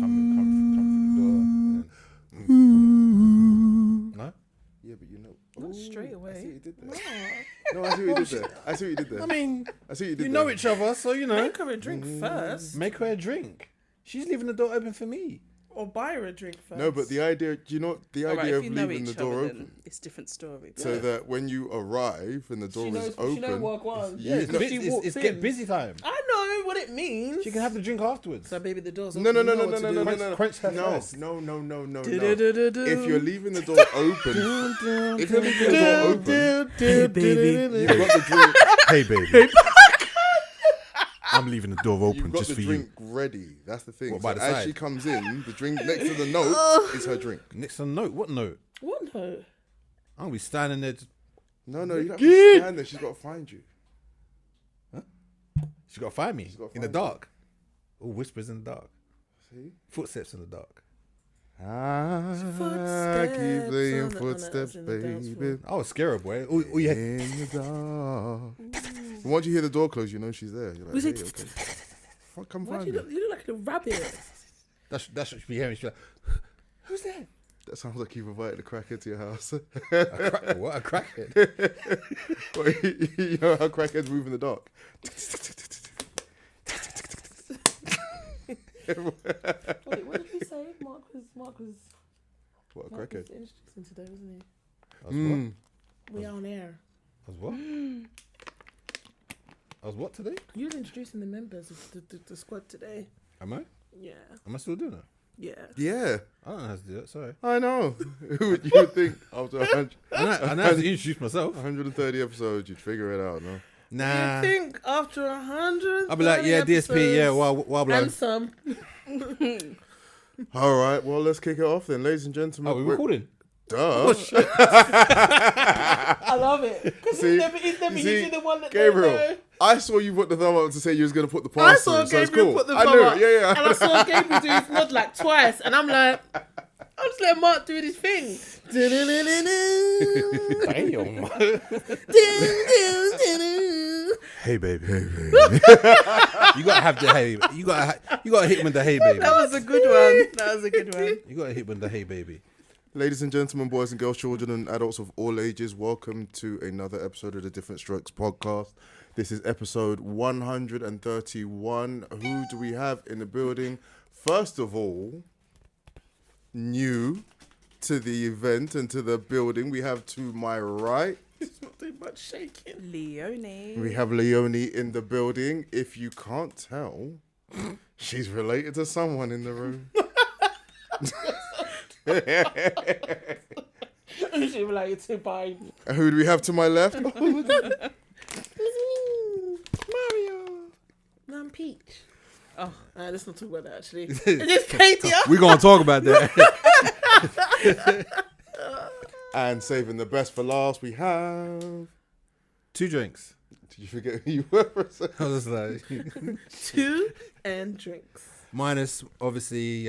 come through the door. No? Yeah, but you know. Not straight away. I see what you did there. No, I see what you did there. I see what you did there. I mean, I see what you did you there. know each other, so you know. Make her a drink first. Make her a drink. She's leaving the door open for me. Or buy her a drink first. No, but the idea, do you know the Alright, idea if of you know leaving the each door other, open? then it's a different story. So that when you arrive and the door is open. She knows what one. Yeah, it's, She walks it's in. get busy time. I know what it means. She can have the drink afterwards. So baby, the door's No, open. no, You no, know no, what no, to no, do. no, Quench her no, first. no. Do-do-do-do-do. If you're leaving the door open, if you're leaving the door open, Hey baby. you've got the drink. Hey, baby. I'm leaving the door open You've got just the for drink ready. That's the thing. What, So by the as side? she comes in, the drink next to the note is her drink. you. Next to the note. What note? What note? I'm gonna be standing there. No, you don't have to stand there. She's got to find you. She's got to find me gotta in the find dark. Oh, whispers in the dark. See? Footsteps in the dark. Keep playing on the- footsteps, on the dance baby. I was scared, boy. Oh, yeah. In the dark. And once you hear the door close, you know she's there. You're like, hey, okay. Fuck, come Why find do me. you look like a little rabbit? That's what she'll be hearing. She'll be like, who's that? That sounds like you've invited a crackhead to your house. What? A crackhead? You know how crackheads move in the dark? Wait, what did we say? Mark was What, a Mark was crackhead? introducing today, wasn't I was Mm. he? We on air. what? I was what today? You were introducing the members of the squad today. Am I? Yeah. Am I still doing it? Yeah. Yeah, I don't know how to do it. Sorry. I know. You would think after I know how to introduce myself. 130 episodes, you'd figure it out, no? Nah. I think after 100. I'll be like, yeah, DSP, yeah, well, And some. All right, well, let's kick it off then. Ladies and gentlemen. Oh, we're recording. Duh. I love it. Because See, he's never you see, usually the one that Gabriel, don't know. I saw you put the thumb up to say you was going to put the I pass saw through, so it's Gabriel cool. put the I thumb knew up. it, yeah. And I saw Gabriel do his nod like twice. And I'm like, I'm just letting Mark do his thing. Hey, baby. Hey, baby. You gotta have the hey. You gotta hit with the hey, baby. That was a good one. That was a good one. You gotta hit with the hey, baby. Ladies and gentlemen, boys and girls, children and adults of all ages, welcome to another episode of the Different Strokes podcast. This is episode 131. Who do we have in the building? First of all, new to the event and to the building, we have to my right, It's not too much shaking. Leonie. we have Leonie in the building. If you can't tell, she's related to someone in the room. She related to Biden. And who do we have to my left? Mario. I'm Peach. Oh, let's not talk about that actually. Is this Katie? We're gonna talk about that. And saving the best for last, we have... 2 drinks. Did you forget who you were for a second? I was like, 2 and drinks. minus obviously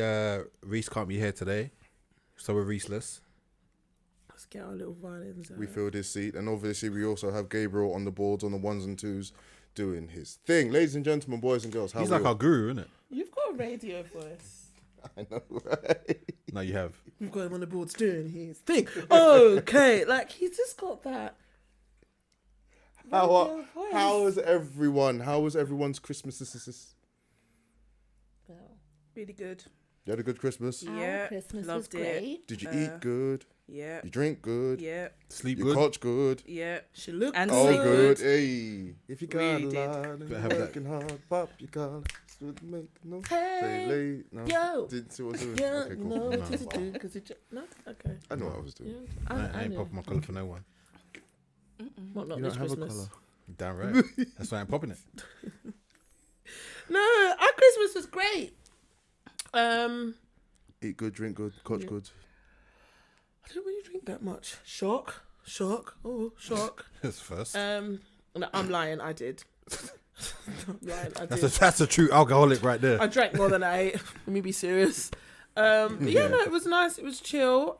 Rhys can't be here today, so we're Rhys-less. Let's get our little violins out. We filled his seat. And obviously we also have Gabriel on the boards, on the ones and twos, doing his thing. Ladies and gentlemen, boys and girls, how He's are like we our guru, isn't it? You've got a radio voice. I know, right? No, you have. We've got him on the boards doing his thing. Okay, like he's just got that. radio voice. How was everyone? How was everyone's Christmas? Well, Really good. You had a good Christmas? Yeah. Christmas loved was it. great. Did you eat good? Yeah. You drink good? Yeah. Sleep You good. coach good? Yeah. She looked And Oh, sleep good. good. Hey. If you got Really a did. lot and Better you're have that. working hard, pop your collar. Should make no Hey, say late. No. yo. Didn't see what I was doing. Yeah, Okay, you cool. know what to do because it. No, okay. I know what I was doing. Yeah, I ain't know. popping my colour for no one. Well, not You this don't have a Christmas. colour. Damn right. That's why I'm popping it. No, our Christmas was great. Eat good, drink good, coach Yeah. good. I didn't really drink that much. Shock. Oh, shock. That's first. No, I'm lying. I did. I'm lying. I did. That's a true alcoholic right there. I drank more than I ate. Let me be serious. But yeah, no, it was nice. It was chill.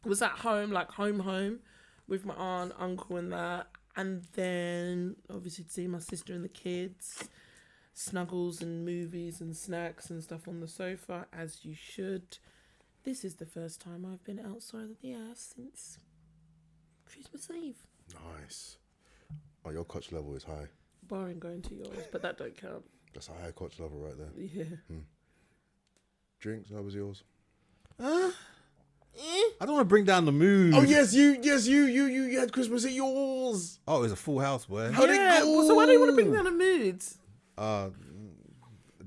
Was at home, like home, with my aunt, uncle, and that. And then obviously to see my sister and the kids. snuggles and movies and snacks and stuff on the sofa, as you should. This is the first time I've been outside of the house since Christmas Eve. Nice. Oh, your coach level is high. Barring going to yours, but that don't count. That's a high coach level right there. Yeah. Drinks, how was yours? I don't want to bring down the mood. Oh yes, you had Christmas at yours. Oh, it was a full house, boy. How'd it go? So why do you want to bring down the mood?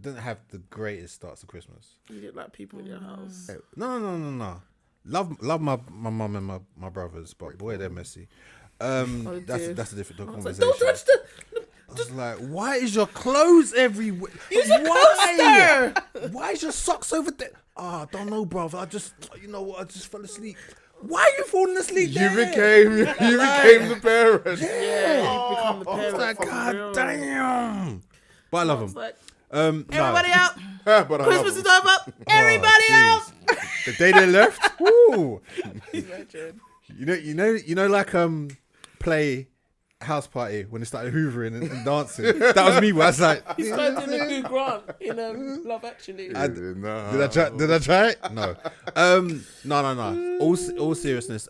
Didn't have the greatest starts of Christmas. You didn't like people in your house. No. Love my mum and my brothers, but boy, they're messy. That's a different conversation. Don't touch the. I was like, why is your clothes everywhere? Why? Why is your socks over there? I don't know, brother. I just fell asleep. Why are you falling asleep You there? became the parent. Yeah, you become the I was parent. like, for God real. damn. But I love them. Like, No. everybody out. But I Christmas love is over. Everybody out. The day they left, woo. Imagine. You know, like play house party when they started hoovering and dancing. That was me. Where I was like, He started doing a good Grant in Love Actually. no. Did I try it? No. No. All seriousness.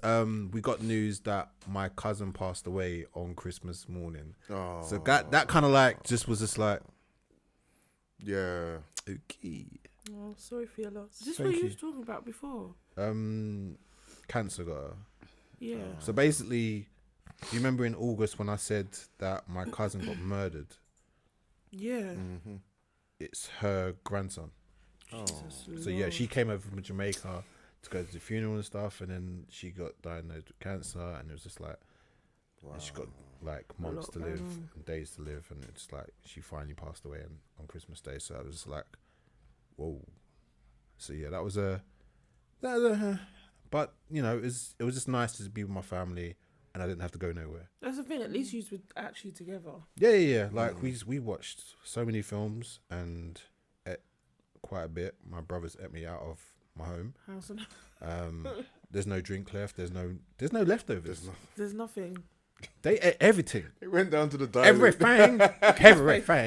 We got news that my cousin passed away on Christmas morning. Oh, So that kind of like was just like, yeah. okay. Oh, sorry for your loss. Is this Thank what you you. was talking about before? Cancer got her. Yeah. So basically, you remember in August when I said that my cousin got murdered? Yeah. It's her grandson. Jesus So yeah, Lord. she came over from Jamaica to go to the funeral and stuff, and then she got diagnosed with cancer, and it was just like, and she got like months lot to going live on. and days to live, and it's like she finally passed away on Christmas Day. So I was just like, whoa. So yeah, that was a but you know, it was just nice to be with my family, and I didn't have to go nowhere. That's the thing. At least you were actually together. Yeah. Like we watched so many films and ate quite a bit. My brothers ate me out of my home. House and There's no drink left. There's no leftovers. there's nothing. They ate everything. It went down to the dilute. Everything.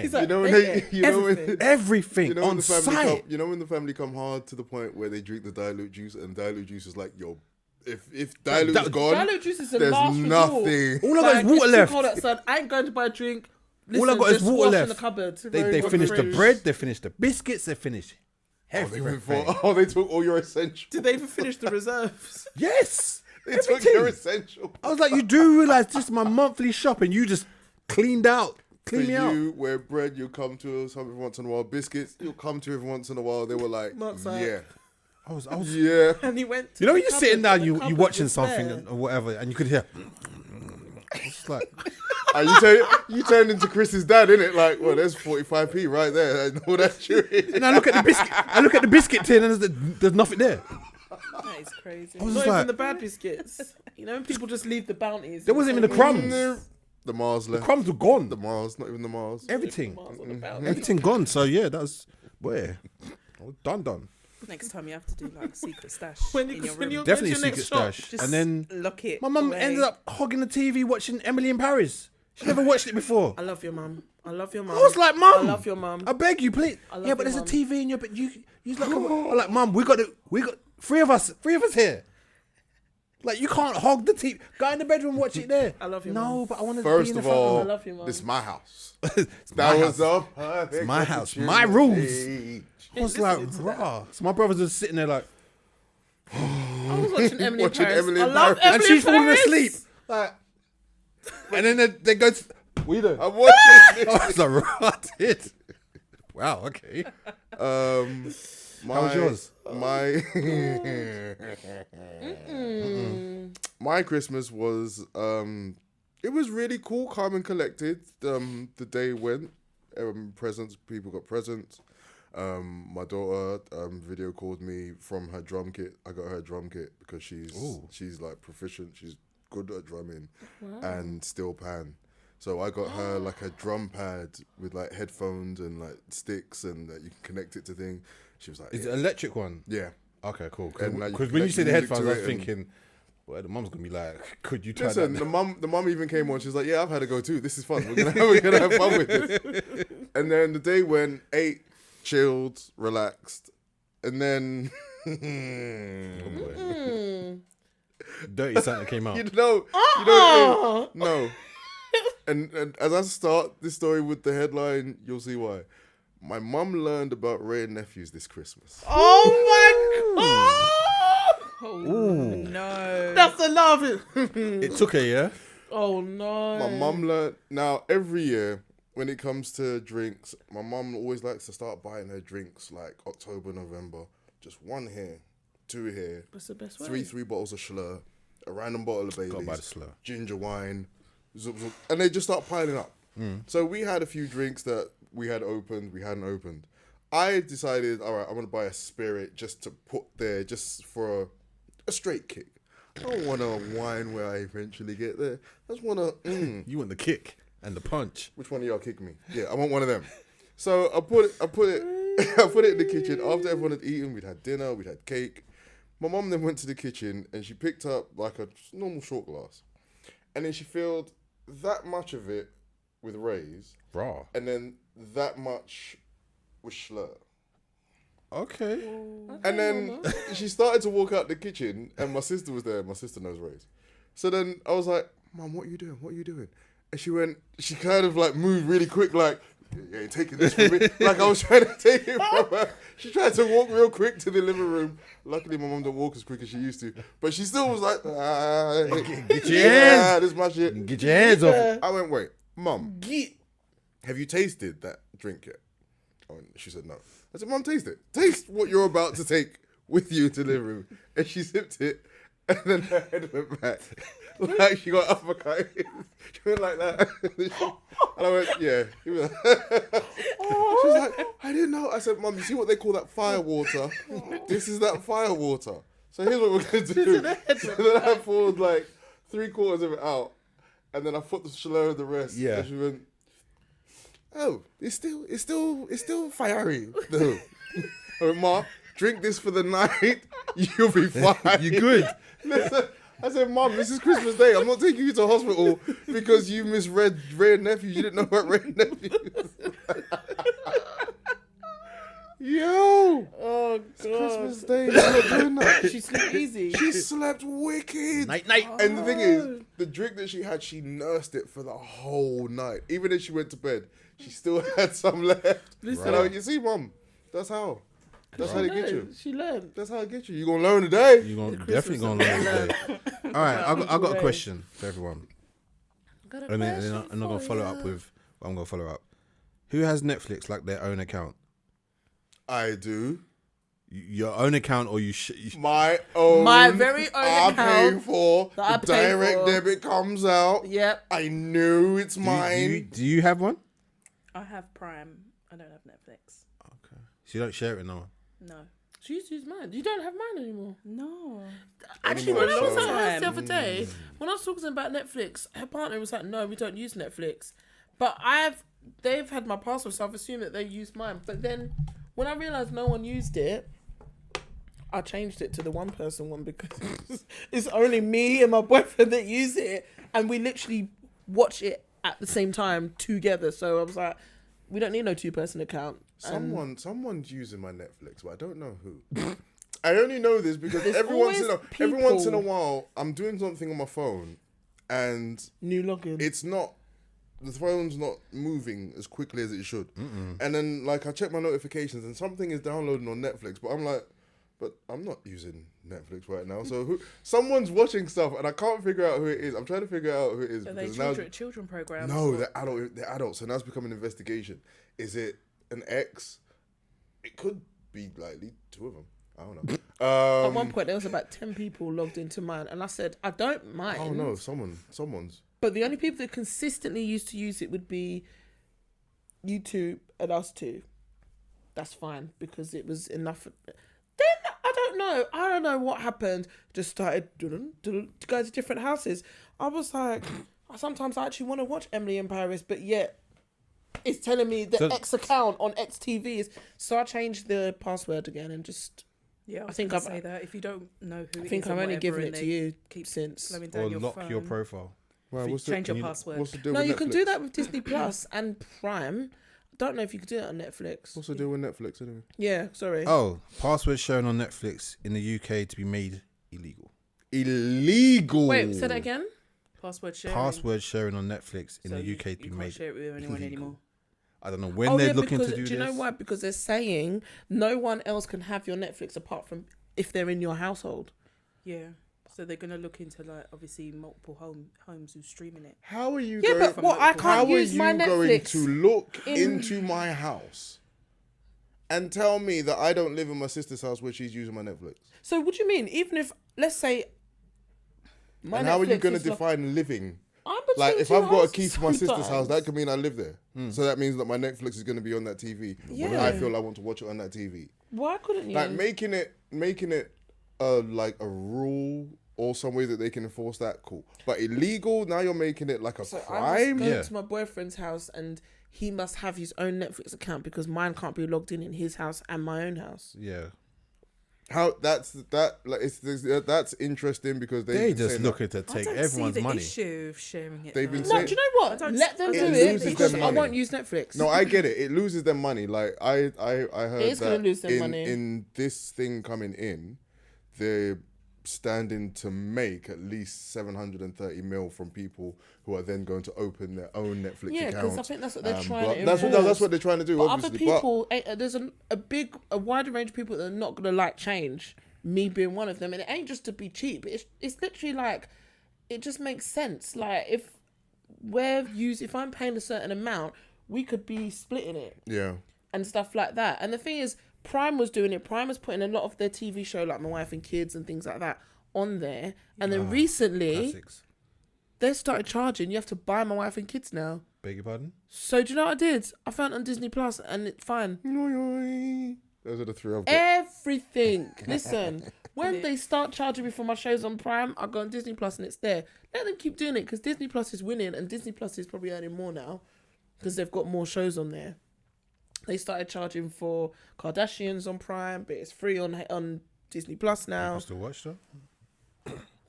He's like, You know when they ate you know when everything. Everything you know when on the family site. when the family come hard to the point where they drink the dilute juice, and dilute juice is like, yo, if dilute's gone, Dilute juice is the there's last nothing. All I got is water it's too left. cold outside. I ain't going to buy a drink. All I got is there's water squash left. in the cupboard. They finished the bread. They finished the biscuits. They finished They everything. went for, they took all your essentials. Did they even finish the reserves? Yes. They took Everything. your essentials. I was like, you do realize this is my monthly shopping. You just cleaned For me out. you, where bread, you'll come to us every once in a while. Biscuits, you'll come to every once in a while. They were like, Mark's like- yeah. I was. Yeah. And he went. To You know, the when you're sitting cupboard, down, and the you cupboard watching was something there. or whatever, and you could hear. It's just like, You turned into Chris's dad, innit? Like, well, there's 45p right there. I know that's you. and I look at the biscuit. I look at the biscuit tin, and there's nothing there. That is crazy. I was Not just even like, the bad biscuits. You know, when people just leave the bounties. there wasn't even the crumbs. The Mars left. Crumbs were gone. The Mars, not even the Mars. Everything, On the bounty. everything gone. So yeah, that was where I was done. Next time you have to do like secret stash When in you- your when room. you're- Definitely a When's your secret next shop? stash. Just And then lock it. my mum away. ended up hogging the TV watching Emily in Paris. She never watched it before. I love your mum. I love your I mum. was like, I Mum, love your mum. I beg you, please. I love Yeah, but your there's a mum. TV in your bed. You like, I'm like, Mum, we got three of us here. Like, you can't hog the TV. Go in the bedroom, watch it there. I love your No, mum. but I want to be First in the of front all, I love you, Mum. this is my house. It's That my was house. the perfect my house, opportunity. my rules. I was like, listening to that. rah. So my brothers are sitting there like, I was watching Emily in Watching Paris. Emily I in love Paris. Emily and she's in falling Paris. asleep. Like, and then they go to, what you doing? I'm watching I was like, right. Wow, okay. How was yours? My Christmas was it was really cool, calm and collected. The day went, presents, people got presents. My daughter video called me from her drum kit. I got her a drum kit because she's like proficient. She's good at drumming and steel pan. So I got her like a drum pad with like headphones and like sticks, and you can connect it to thing. She was like, Is it an electric one? yeah. Okay, cool. And, like, you Because when you connect say the music headphones, to I was it and- thinking, Boy, the mum's gonna be like, could you try Listen, that? the mum even came on. She's like, "Yeah, I've had to go too. This is fun. We're gonna have fun with this." And then the day went, ate, chilled, relaxed, and then Dirty Santa came out. you know what it is? No. And as I start this story with the headline, you'll see why. My mum learned about Wray&Nephews this Christmas. Oh my god! Oh no. That's the love. It took her, yeah? Oh no! My mum learned. Now, every year, when it comes to drinks, my mum always likes to start buying her drinks like October, November. Just one here, two here, That's the best way. three bottles of Schlur, a random bottle of Gotta buy the Baileys, Slur. ginger wine, and they just start piling up. So we had a few drinks that we had opened, we hadn't opened. I decided, all right, I'm gonna buy a spirit just to put there, just for a straight kick. I don't want a wine where I eventually get there. I just want to. You want the kick and the punch. Which one of y'all kick me? Yeah, I want one of them. So I put it I put it in the kitchen. After everyone had eaten, we'd had dinner, we'd had cake. My mum then went to the kitchen and she picked up like a normal short glass. And then she filled that much of it with Rhys Raw. and then that much with Schlur. Okay. And then she started to walk out the kitchen and my sister was there. My sister knows Rhys. So then I was like, "Mum, what are you doing? What are you doing?" And she kind of like moved really quick, like, "You ain't taking this from me." Like I was trying to take it from her. She tried to walk real quick to the living room. Luckily, my mum don't walk as quick as she used to. But she still was like, Get your hands. this is my shit. Get your hands off it. I went, "Wait, Mum, have you tasted that drink yet?" Oh, and she said no. I said, "Mum, taste it. Taste what you're about to take with you to the living room." And she sipped it, and then her head went back. Like she got uppercut. She went like that. And I went, "Yeah." She was like, "I didn't know." I said, "Mum, you see what they call that fire water? This is that fire water. So here's what we're going to do." So then I poured like 3/4 of it out. And then I put the Schlur and the rest. Yeah. And she went, "Oh, it's still fiery though." I went, "Ma, drink this for the night. You'll be fine. You good? Listen, I said, "Mum, this is Christmas Day. I'm not taking you to hospital because you misread Wray&Nephew. You didn't know about Wray&Nephew." Yo, Oh god! Christmas Day. She's not doing that. She slept easy. She slept wicked. Night, night. And the thing is, the drink that she had, she nursed it for the whole night. Even if she went to bed, she still had some left. Listen. And I went, "You see, Mum, that's how. That's how they get you. She learned. That's how I get you. You're going to learn today." You're gonna, Christmas definitely going to learn today. All right, I got a question for everyone. And then I'm not going to follow up with what I'm going to follow up. Who has Netflix like their own account? I do. Your own account or you... My own. My very own I pay account for. that I The pay direct for. debit comes out. Yep. I knew it's do mine. you have one? I have Prime. I don't have Netflix. Okay. So you don't share it with no one? No. She used to use mine. You don't have mine anymore. No. Actually, Anymore, when I was so- at her house the other Mm. day, when I was talking about Netflix, her partner was like, "No, we don't use Netflix." But they've had my password, so I've assumed that they used mine. But then when I realised no one used it, I changed it to the one person one because it's only me and my boyfriend that use it, and we literally watch it at the same time together. So I was like, we don't need no 2-person account. Someone's using my Netflix, but I don't know who. I only know this because There's every once always in a people. while I'm doing something on my phone and New login. the phone's not moving as quickly as it should. And then like I check my notifications and something is downloading on Netflix, but I'm like, but I'm not using Netflix right now. So someone's watching stuff and I can't figure out who it is. I'm trying to figure out who it is. Are they because children programs? no, or- they're adults. So now it's becoming an investigation. Is it an ex? It could be likely 2 of them. I don't know. At one point, there was about 10 people logged into mine, and I said, I don't mind. Oh no, someone's. But the only people that consistently used to use it would be you two and us two. That's fine because it was enough. Then I don't know what happened. Just started to go to different houses. I was like, sometimes I actually want to watch Emily in Paris, but yet it's telling me the So- X account on X TV is. So I changed the password again and just Yeah, I I think think I've- say that if you don't know who, I think it is I've or only whatever, given and it to they you keep since. slowing Or down your lock phone. your profile. Right, what's the, Change your can you- password. what's the deal No, with you Netflix? can do that with Disney Plus and Prime. I don't know if you could do it on Netflix. What's the deal with Netflix anyway? Yeah, sorry. Oh, passwords shown on Netflix in the UK to be made illegal. Illegal. Wait, say that again. Password sharing. Password sharing on Netflix in So the you- UK to be you can't made. share it with anyone illegal. anymore. I don't know when they're looking because to do you this. know why? Because they're saying no one else can have your Netflix apart from if they're in your household. Yeah. So they're gonna look into like obviously multiple homes who's streaming it. How are you Yeah, going? but what I How How can't are use you my going Netflix. to look in- into my house and tell me that I don't live in my sister's house where she's using my Netflix? So what do you mean? Even if let's say, my And how are you Netflix going to is lo- define living? I'm Like, between if two I've got a houses key to my sister's house, sometimes. that could mean I live there. So that means that my Netflix is going to be on that TV when Yeah. I feel I want to watch it on that TV. Why couldn't you? Like making it like a rule or some way that they can enforce that, cool. But illegal, now you're making it like a So I was crime. going Yeah. to my boyfriend's house and he must have his own Netflix account because mine can't be logged in his house and my own house. Yeah, How that's interesting because they been just saying looking that to I take don't everyone's see the money. issue of sharing it. They've been though. No, saying- do you know what? I don't- Let them I do don't it see the because issue. I won't use Netflix. No, I get it. It loses them money. Like I heard It is that gonna lose them in, money. in this thing coming in, they're standing to make at least 730 mil from people who are then going to open their own Netflix Yeah, account. because I think that's what they're trying blah- to that's enforce. what they're trying to do. But obviously, other people, there's a wider range of people that are not gonna like change. Me being one of them, and it ain't just to be cheap. It's literally like, it just makes sense. Like if I'm paying a certain amount, we could be splitting it yeah. and stuff like that. And the thing is, Prime was doing it. Prime was putting a lot of their TV show, like My Wife and Kids and things like that, on there. And then recently, Classics. they started charging. You have to buy My Wife and Kids now. Beg your pardon? So do you know what I did? I found it on Disney Plus, and it's fine. Those are the three I've got. Everything. Listen, when they start charging me for my shows on Prime, I go on Disney Plus and it's there. Let them keep doing it because Disney Plus is winning, and Disney Plus is probably earning more now because they've got more shows on there. They started charging for Kardashians on Prime, but it's free on Disney Plus now. I still watch though.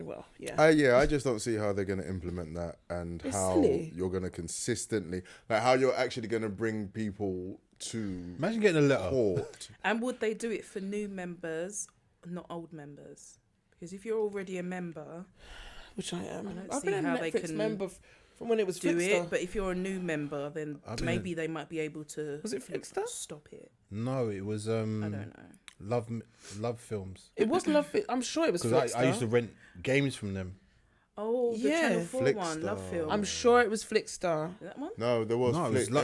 Well, yeah. I just don't see how they're going to implement that and It's how silly. you're going to consistently, like how you're actually going to bring people to Imagine getting a letter. court. And would they do it for new members, not old members? Because if you're already a member, Which I am. don't I've see been a how they Netflix can member from when it was do Flickster. it. But if you're a new member, then I mean- maybe they might be able to. Was it Flickster? Stop it. No, it was I don't know. Love Films. It was Love. I'm sure it was Because Flickster. I used to rent games from them. Oh, the Yeah. Channel 4 one, Love Flickster. Film. I'm sure it was Flickstar. That one? No, there was No, it was Flick,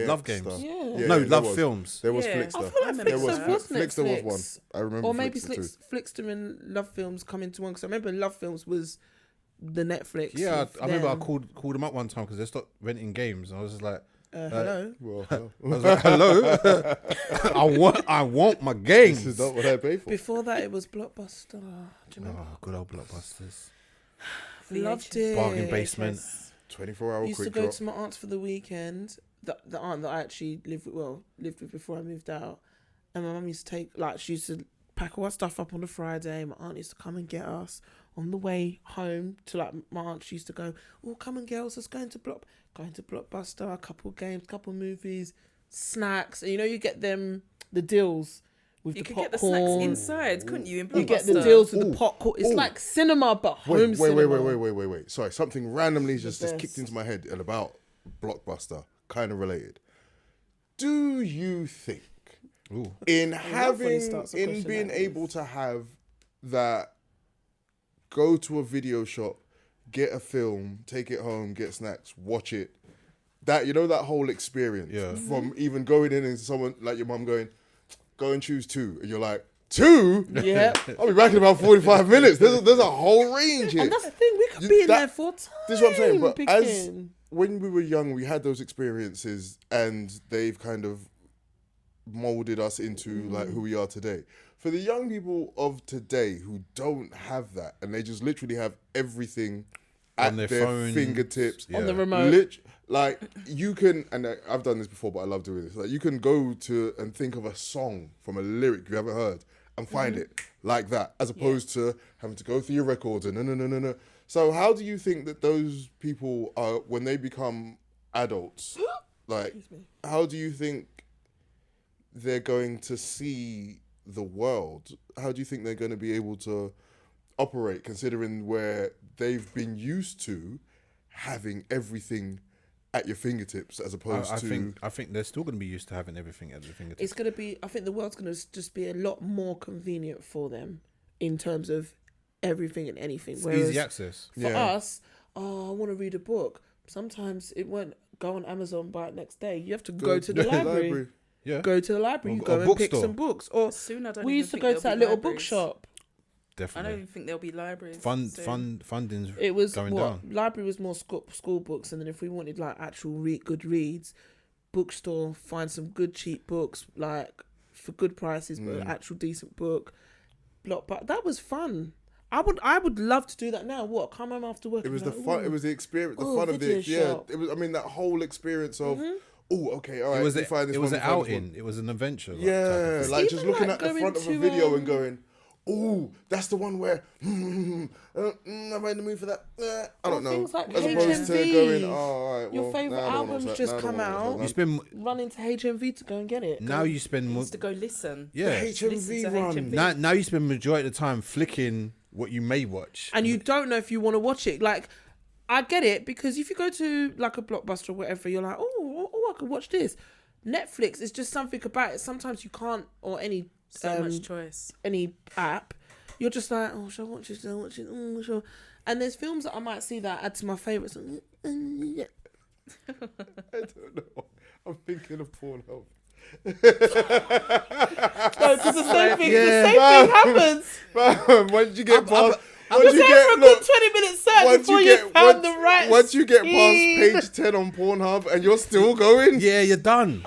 Love Games. stuff. Yeah. No, there Love was. Films. There was Yeah. Flickster. I feel like There was Flickster was Flickster was Netflix. one. I remember Or maybe Flickster too. Flickster and Love Films come into one because I remember Love Films was the Netflix. Yeah, of I remember I them. called them up one time because they stopped renting games, and I was just like, Hello. Well, I was like, hello, I want my games. this is not what I pay for. Before that, it was Blockbuster. Do you remember? Oh, good old Blockbusters. Loved it. Bargain Basement. 24-hour Used to quick go drop. to my aunt's for the weekend. The aunt that I actually lived with before I moved out. And my mum used to she used to pack all our stuff up on a Friday. My aunt used to come and get us on the way home to my aunt. She used to go, oh, come on, girls, let's go into Blockbuster, a couple games, couple movies, snacks. And you get them, the deals with You the could popcorn. get the snacks inside, couldn't you? In You get the Blockbuster? deals with the Ooh. popcorn. It's Ooh. like cinema, but home Wait. cinema. Sorry, something randomly just best. kicked into my head and about Blockbuster, kind of related. Do you think Ooh. in love when he having, starts a in question being like able this. to have that, go to a video shop, get a film, take it home, get snacks, watch it, that that whole experience, Yeah. from even going in and someone like your mum going, go and choose two, and you're like, two? Yeah. I'll be back in about 45 minutes. There's a whole range here. And that's the thing, we could be in there full time. This is what I'm saying. But as picking. when we were young, we had those experiences, and they've kind of molded us into like who we are today. For the young people of today who don't have that, and they just literally have everything at On their their phones. On fingertips, Yeah. the remote. like you can, and I've done this before, but I love doing this. Like you can go to and think of a song from a lyric you haven't heard, and find it like that, as opposed to having to go through your records and no. So how do you think that those people are, when they become adults, like, how do you think they're going to see the world? How do you think they're going to be able to operate, considering where they've been used to having everything at your fingertips, as opposed to... I think they're still going to be used to having everything at their fingertips. It's going to be... I think the world's going to just be a lot more convenient for them in terms of everything and anything. It's Whereas easy access. for us, I want to read a book. Sometimes it won't go on Amazon by next day. You have to go to the library. Yeah. Go to the library. You Or go and pick bookstore. some books. Or Soon I don't we even used to think go to there'll that be little libraries. bookshop. I don't Definitely. even think there'll be libraries. Funding's It was going what down. library was more school books, and then if we wanted like actual good reads, bookstore, find some good cheap books like for good prices, but an actual decent book. But that was fun. I would love to do that now. What, come home after work? It was and the be fun. like, It was the experience. The Oh, fun of video the shop. It was. I mean, that whole experience of. Oh, okay, all right. It was we find this it was one, an we find this outing. one. It was an adventure. Yeah, Like, like just Even looking like at the going front of a to, video and going, "Oh, that's the one where I'm in the mood for that." I don't know. things like As opposed to HMV. going, "Oh, all right, Your well, favourite nah, I don't albums watch that. just Nah, I don't come watch out. that. you spend run into HMV to go and get it. now. You spend more. Used to go listen. Yeah. Listen HMV to run. HMV. Now you spend majority of the time flicking what you may watch. And you don't know if you want to watch it. Like, I get it, because if you go to like a Blockbuster or whatever, you're like, oh, I could watch this. Netflix is just something about it. Sometimes you can't, or any So much choice. any app, you're just like, oh, should I watch this? Should I watch it? Oh, sure. And there's films that I might see that add to my favourites. I don't know. I'm thinking of Pornhub. No, because the same thing happens. Once you get past, I was there for a good 20-minute search before you found the right. Once you get scene. past page 10 on Pornhub and you're still going, Yeah, you're done.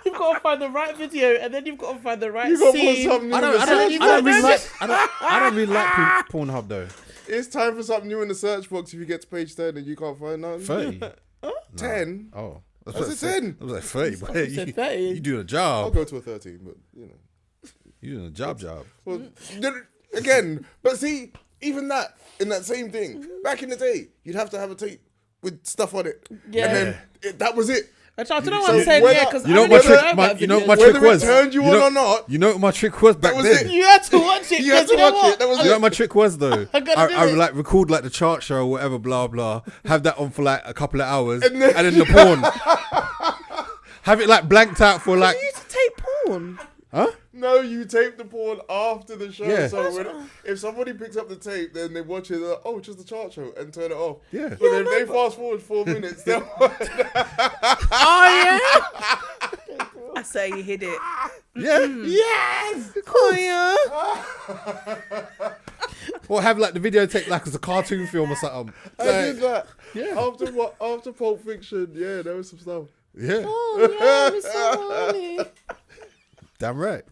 You've got to find the right video, and then you've got to find the right you got to put scene. something new I in don't, the I search don't, you I don't got really to- like. I don't really like Pornhub though. It's time for something new in the search box if you get to page 10 and you can't find none. 30. 10? Oh, I said 10. I was like 30. But You said 30. You doing a I'll job. go to a 13, but you know. You doing a job. Well, again, but see, even that, in that same thing, back in the day, you'd have to have a tape with stuff on it. Yeah. And then that was it. I don't know what So I'm saying. whether- Yeah, because You know what my trick? You know what my trick Whether it was. turned you on know, or not, You know what my trick was back was then. it. You had to watch it. You had 'cause to know watch what? it. That was You know it. what my trick was though? I gotta do I it. like record like the chart show or whatever, blah blah. Have that on for like a couple of hours, And and then- then the porn. Have it like blanked out for like, You used to tape porn. huh? No, you tape the porn after the show. Yeah. So if somebody picks up the tape, then they watch it. Oh, just the chart show, and turn it off. Yeah. But then if they fast forward 4 minutes, they'll Oh yeah. I say you hid it. Yeah. Yes. Oh yeah. Or have like the videotape like as a cartoon film or something. I did that. Yeah. After Pulp Fiction, yeah, there was some stuff. Yeah. Oh yeah. It's so funny. Damn right.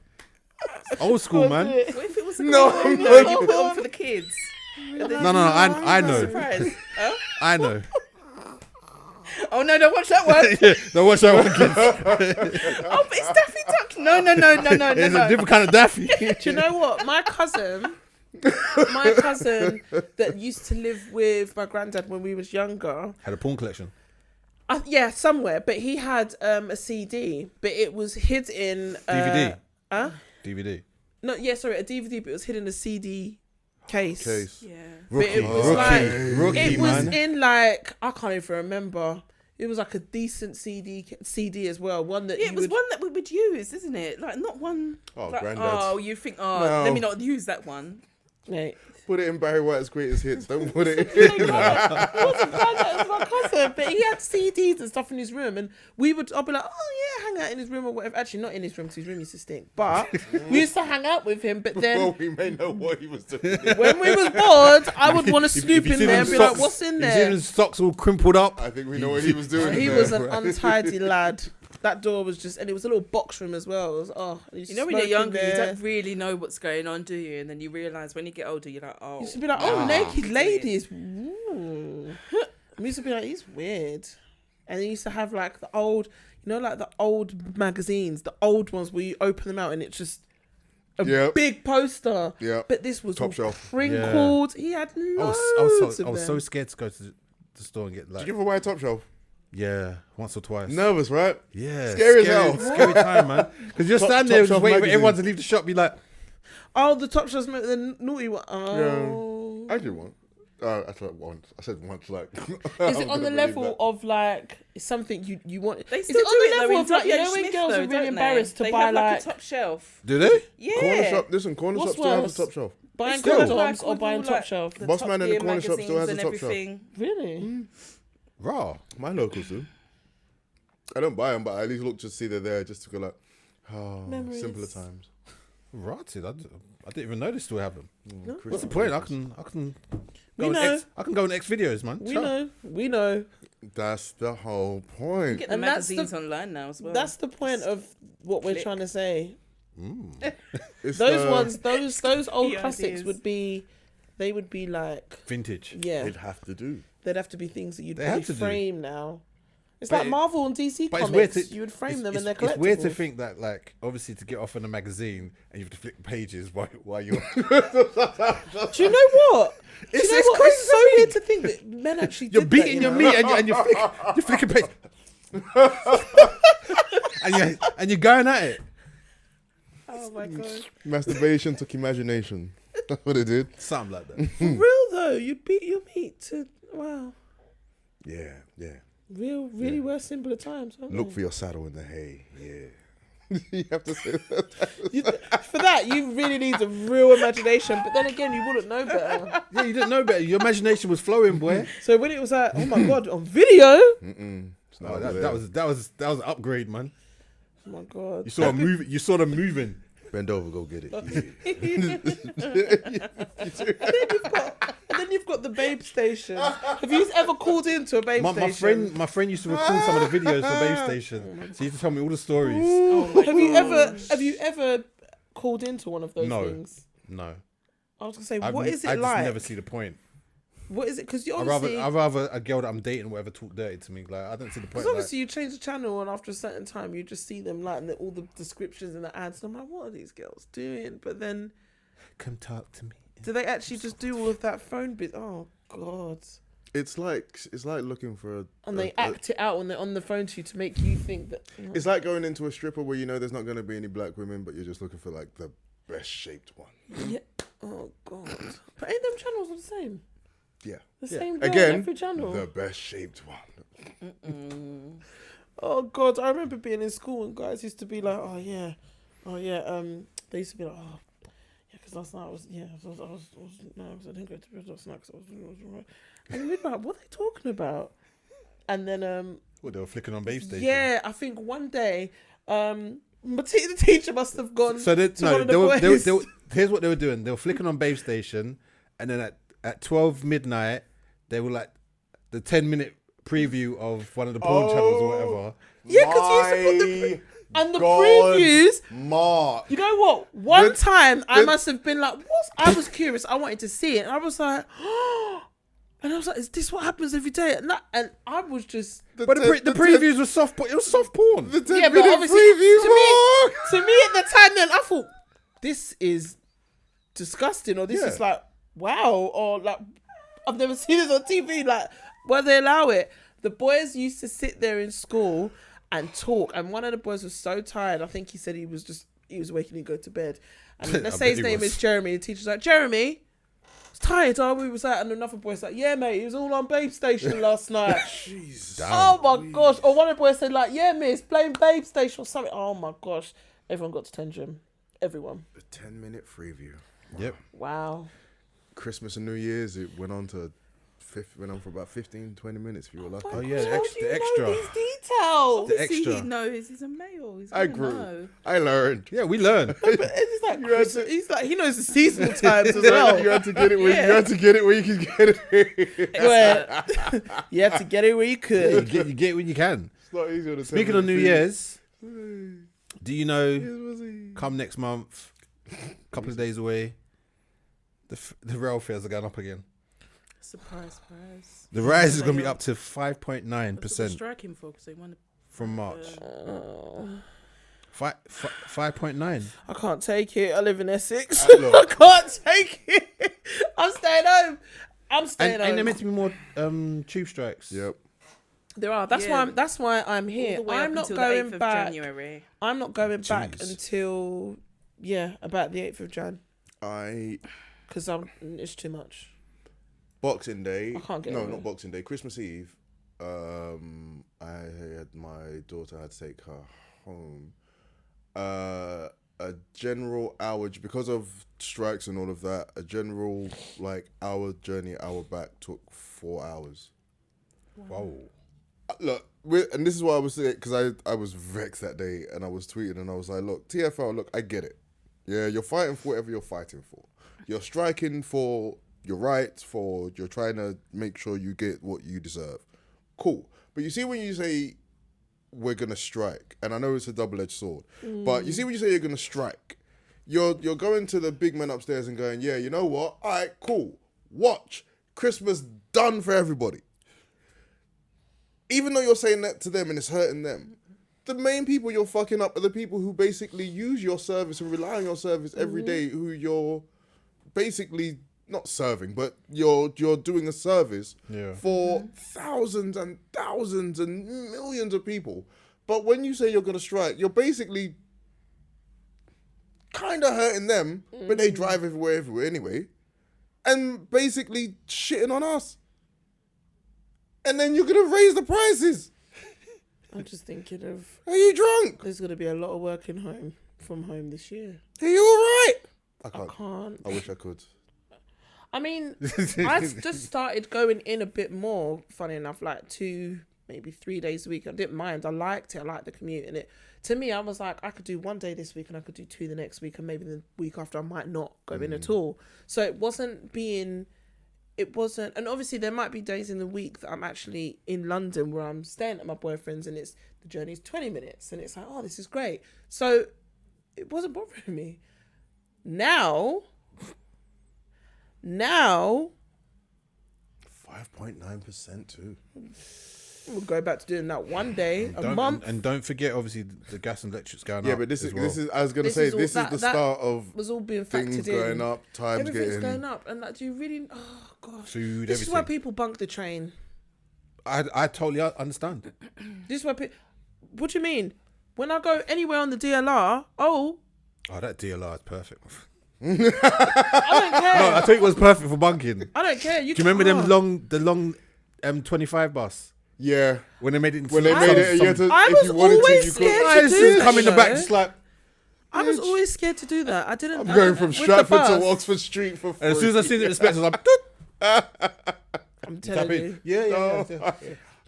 Old school, man. What if it was a No, cartoon no, though, you you put on for the kids? No, I know. Surprise. Huh? I know. Oh no, don't watch that one. Yeah, don't watch that one, kids. Oh, but it's Daffy Duck. No. It's a different kind of Daffy. Do you know what? My cousin that used to live with my granddad when we was younger. Had a porn collection. Yeah, somewhere. But he had a CD, but it was hid in DVD. DVD. No, yeah, sorry, a DVD, but it was hid in a CD case. Yeah. But it was Rookie, it was man. in like, I can't even remember. It was like a decent CD as well. One that Yeah, you it was would, one that we would use, isn't it? Like not one. Oh, like, granddad. oh, you think? Oh, No. let me not use that one. Mate. Put it in Barry White's greatest hits. Don't put it in. It wasn't granddad, it was my cousin, but he had CDs and stuff in his room, and I'd be like, oh yeah, hang out in his room or whatever. Actually, not in his room, because his room used to stink. But we used to hang out with him. But then Well, we may know what he was doing. when we was bored, I would want to snoop in there and be like, what's in You see there? his socks all crimpled up. I think we know what he was doing. He there. was an untidy lad. That door was just, and it was a little box room as well. It was, You know, when you're younger, you don't really know what's going on, do you? And then you realise when you get older, you're like, oh. You used to be like, oh, naked ladies. Ooh. I used to be like, he's weird. And they used to have like the old, like the old magazines, the old ones where you open them out and it's just a Yep. big poster. Yeah. But this was Top all shelf. crinkled. He had loads I was of so them. scared to go to the store and get like Did you ever buy a top shelf? once or twice. Nervous, right? Yeah, Scary as hell. Scary time, man. Because you're Top- standing there Top just Shelf waiting for magazine. everyone to leave the shop. Be like, Oh, the top shelves, the naughty one. Oh. I did one. I said once. I said once, like. Is it on the level of like something you want? They Is still it do on the it though level in of like, you know WH when Smith girls though, are really don't embarrassed they? to They buy have like a top shelf. do they? Yeah. Corner shop. Listen, corner What's shop still has worse? a top shelf. buying Still. condoms Like, or with buying all, top like, shelf? the Boss Top Man in the Gear corner shop still has a magazines top and shelf. everything. Really? Raw. My locals do. I don't buy them, but I at least look to see they're there just to go like, oh, Memories. simpler times. Rotted. I didn't even know they still have them. What's the Christmas point? I papers. can We go on know. X. I can go on X videos, man. We know. That's the whole point. Get the And that's the- magazines online now as well. That's the point of what we're Click. trying to say. It's Those the- ones, those old The classics ideas. would be like, Vintage. yeah, They'd have to do. they'd have to be things that you'd They probably have to do. frame now. It's But like it- Marvel and DC But it's comics. weird to You would frame them it's, and they're it's collectibles. weird to think that, like, obviously to get off in a magazine and you have to flip pages while you're. Do you know what? It's- Do you know it's what? It's so crazy. weird to think that men actually You're did beating that, your you know? meat and you're flicking pages. and you're going at it. Oh my god! Masturbation took imagination. That's what it did. Something like that. For real though, you'd beat your meat to wow. Yeah, yeah. Really were simpler times. Weren't Look they? for your saddle in the hay. Yeah. You have to say that. For that, you really need a real imagination. But then again, you wouldn't know better. Yeah, you didn't know better. Your imagination was flowing, boy. So when it was like, oh my god, on video. It's not Oh, over there. that was an upgrade, man. Oh my god. You saw a move. You saw them moving. Bend over, go get it. And then you've got the babe station. Have you ever called into a babe station? My friend used to record some of the videos for Babe Station. So he used to tell me all the stories. Oh my Have you ever called into one of those No. things? No, I was gonna say, I what is it just like? never see the point. What is it? Because you I'd obviously, rather a girl that I'm dating, whatever, talk dirty to me. Like I don't see the point. because Like, obviously you change the channel, and after a certain time, you just see them like all the descriptions and the ads. And I'm like, what are these girls doing? But then, come talk to me. do they actually just do all of that phone bit? Oh god! It's like looking for a. And they act it out when they're on the phone to you to make you think that. You know, It's like going into a stripper where you know there's not going to be any black women, but you're just looking for like the best shaped one. yeah. Oh god! But ain't them channels all the same? Yeah. The Yeah. same girl Again, on every channel. the best shaped one. Oh god, I remember being in school and guys used to be like, oh yeah, they used to be like, oh yeah, because last night I was I didn't go to bed last night because I was and we'd be like, what are they talking about? And then Well, they were flicking on Babe Station. yeah, I think one day the teacher must have gone. So to one of the boys. here's what they were doing. They were flicking on Babe Station, and then at 12 midnight, they were like the 10-minute preview of one of the porn channels or whatever. Yeah, because you used to put the and the God. previews. Mark. You know what? One The- time I the- must have been like, what? I was curious. I wanted to see it. And I was like, and I was like, is this what happens every day? And I was just. But the previews were soft porn. It was soft porn. The 10 Yeah, but minute obviously, preview, to me, Mark. to me at the time then, I thought, this is disgusting, or this Yeah. is like, wow, or like, I've never seen this on TV. Like, why they allow it? The boys used to sit there in school and talk, and one of the boys was so tired. I think he said he was waking and go to bed. And let's I say bet his he name was. is Jeremy. The teacher's like, Jeremy, it's tired, are we? Was that? And another boy's like, yeah, mate, he was all on Babe Station last night. Oh my gosh! Or one of the boys said like, yeah, miss, playing Babe Station or something. Oh my gosh! Everyone got detention. Everyone. The 10-minute preview. Yep. Wow. Christmas and New Year's, it went on for about 15-20 minutes if you were lucky. Oh yeah, the How extra. do you The extra. know these details? The See, he extra. knows he's a male. He's I gonna grew. know. I learned. Yeah, we learned. But it's like You had to- he's like he knows the seasonal times as well. You had to get it where you had to get it where you could get it. Where you have to get it where you You could. get when you can. It's not easy on a Speaking of 10-minute New preview. Year's, do you know? Here's what's he- Come next month, couple of days away, the rail fares are going up again. Surprise, surprise. The rise is going to be They up to 5.9% That's what they're striking for because they want to. from March. 5.9. I can't take it. I live in Essex. Look. I can't take it. I'm staying home. I'm staying And home. there meant to be more tube strikes. Yep. There are. That's Yeah. why I'm here. All the way I'm up not until going the 8th back. of January. I'm not going back Jeez. until about the 8th of Jan I because it's too much. Boxing Day. I can't get No, away. not Boxing Day. Christmas Eve. I had my daughter. I had to take her home. A general hour because of strikes and all of that. A general hour journey, hour back took 4 hours. Whoa. Look, and this is why I was saying, because I was vexed that day and I was tweeting and I was like, look, TFL, look, I get it. Yeah, you're fighting for whatever you're fighting for. You're striking for your rights, you're trying to make sure you get what you deserve. Cool. But you see when you say we're going to strike, and I know it's a double-edged sword, but you see when you say you're going to strike, you're going to the big men upstairs and going, yeah, you know what? All right, cool. Watch. Christmas done for everybody. Even though you're saying that to them and it's hurting them, the main people you're fucking up are the people who basically use your service and rely on your service every day, who you're basically not serving, but you're doing a service for thousands and thousands and millions of people. But when you say you're going to strike, you're basically kind of hurting them, but they drive everywhere anyway, and basically shitting on us. And then you're going to raise the prices. I'm just thinking of Are you drunk? there's going to be a lot of working from home this year. Are you all right? I I can't. I wish I could. I mean, I just started going in a bit more, funny enough, 2, maybe 3 days a week. I didn't mind. I liked it. I liked the commute. And to me, I was like, I could do 1 day this week and I could do 2 the next week. And maybe the week after I might not go in at all. So it wasn't, and obviously there might be days in the week that I'm actually in London where I'm staying at my boyfriend's and the journey's 20 minutes. And it's like, oh, this is great. So it wasn't bothering me. Now 5.9% too. we'll go back to doing that 1 day a month. And don't forget, obviously, the gas and electric's going up. Yeah, but this as is well. this is. I was gonna This say is all- this is that- the that start of was all being things factored going in. up, times Everything's getting. going up, and do you really? Oh gosh, Food, this is why everything. people bunk the train. I totally understand. This is why people. What do you mean? When I go anywhere on the DLR, oh, That DLR is perfect. I don't care. No, I thought it was perfect for bunking. I don't care. Do you remember the long M25 bus Yeah, when they made it? Into when they some- made it, you some- had to, I if was you wanted to, always you scared could. to Guys, do that, come in the you back, know? just like. I was always scared to do that. I didn't. I'm I going didn't- from with the Stratford bus. to Oxford Street for free. And as soon as I seen the inspector, I was like, I'm tap telling in. you. Yeah.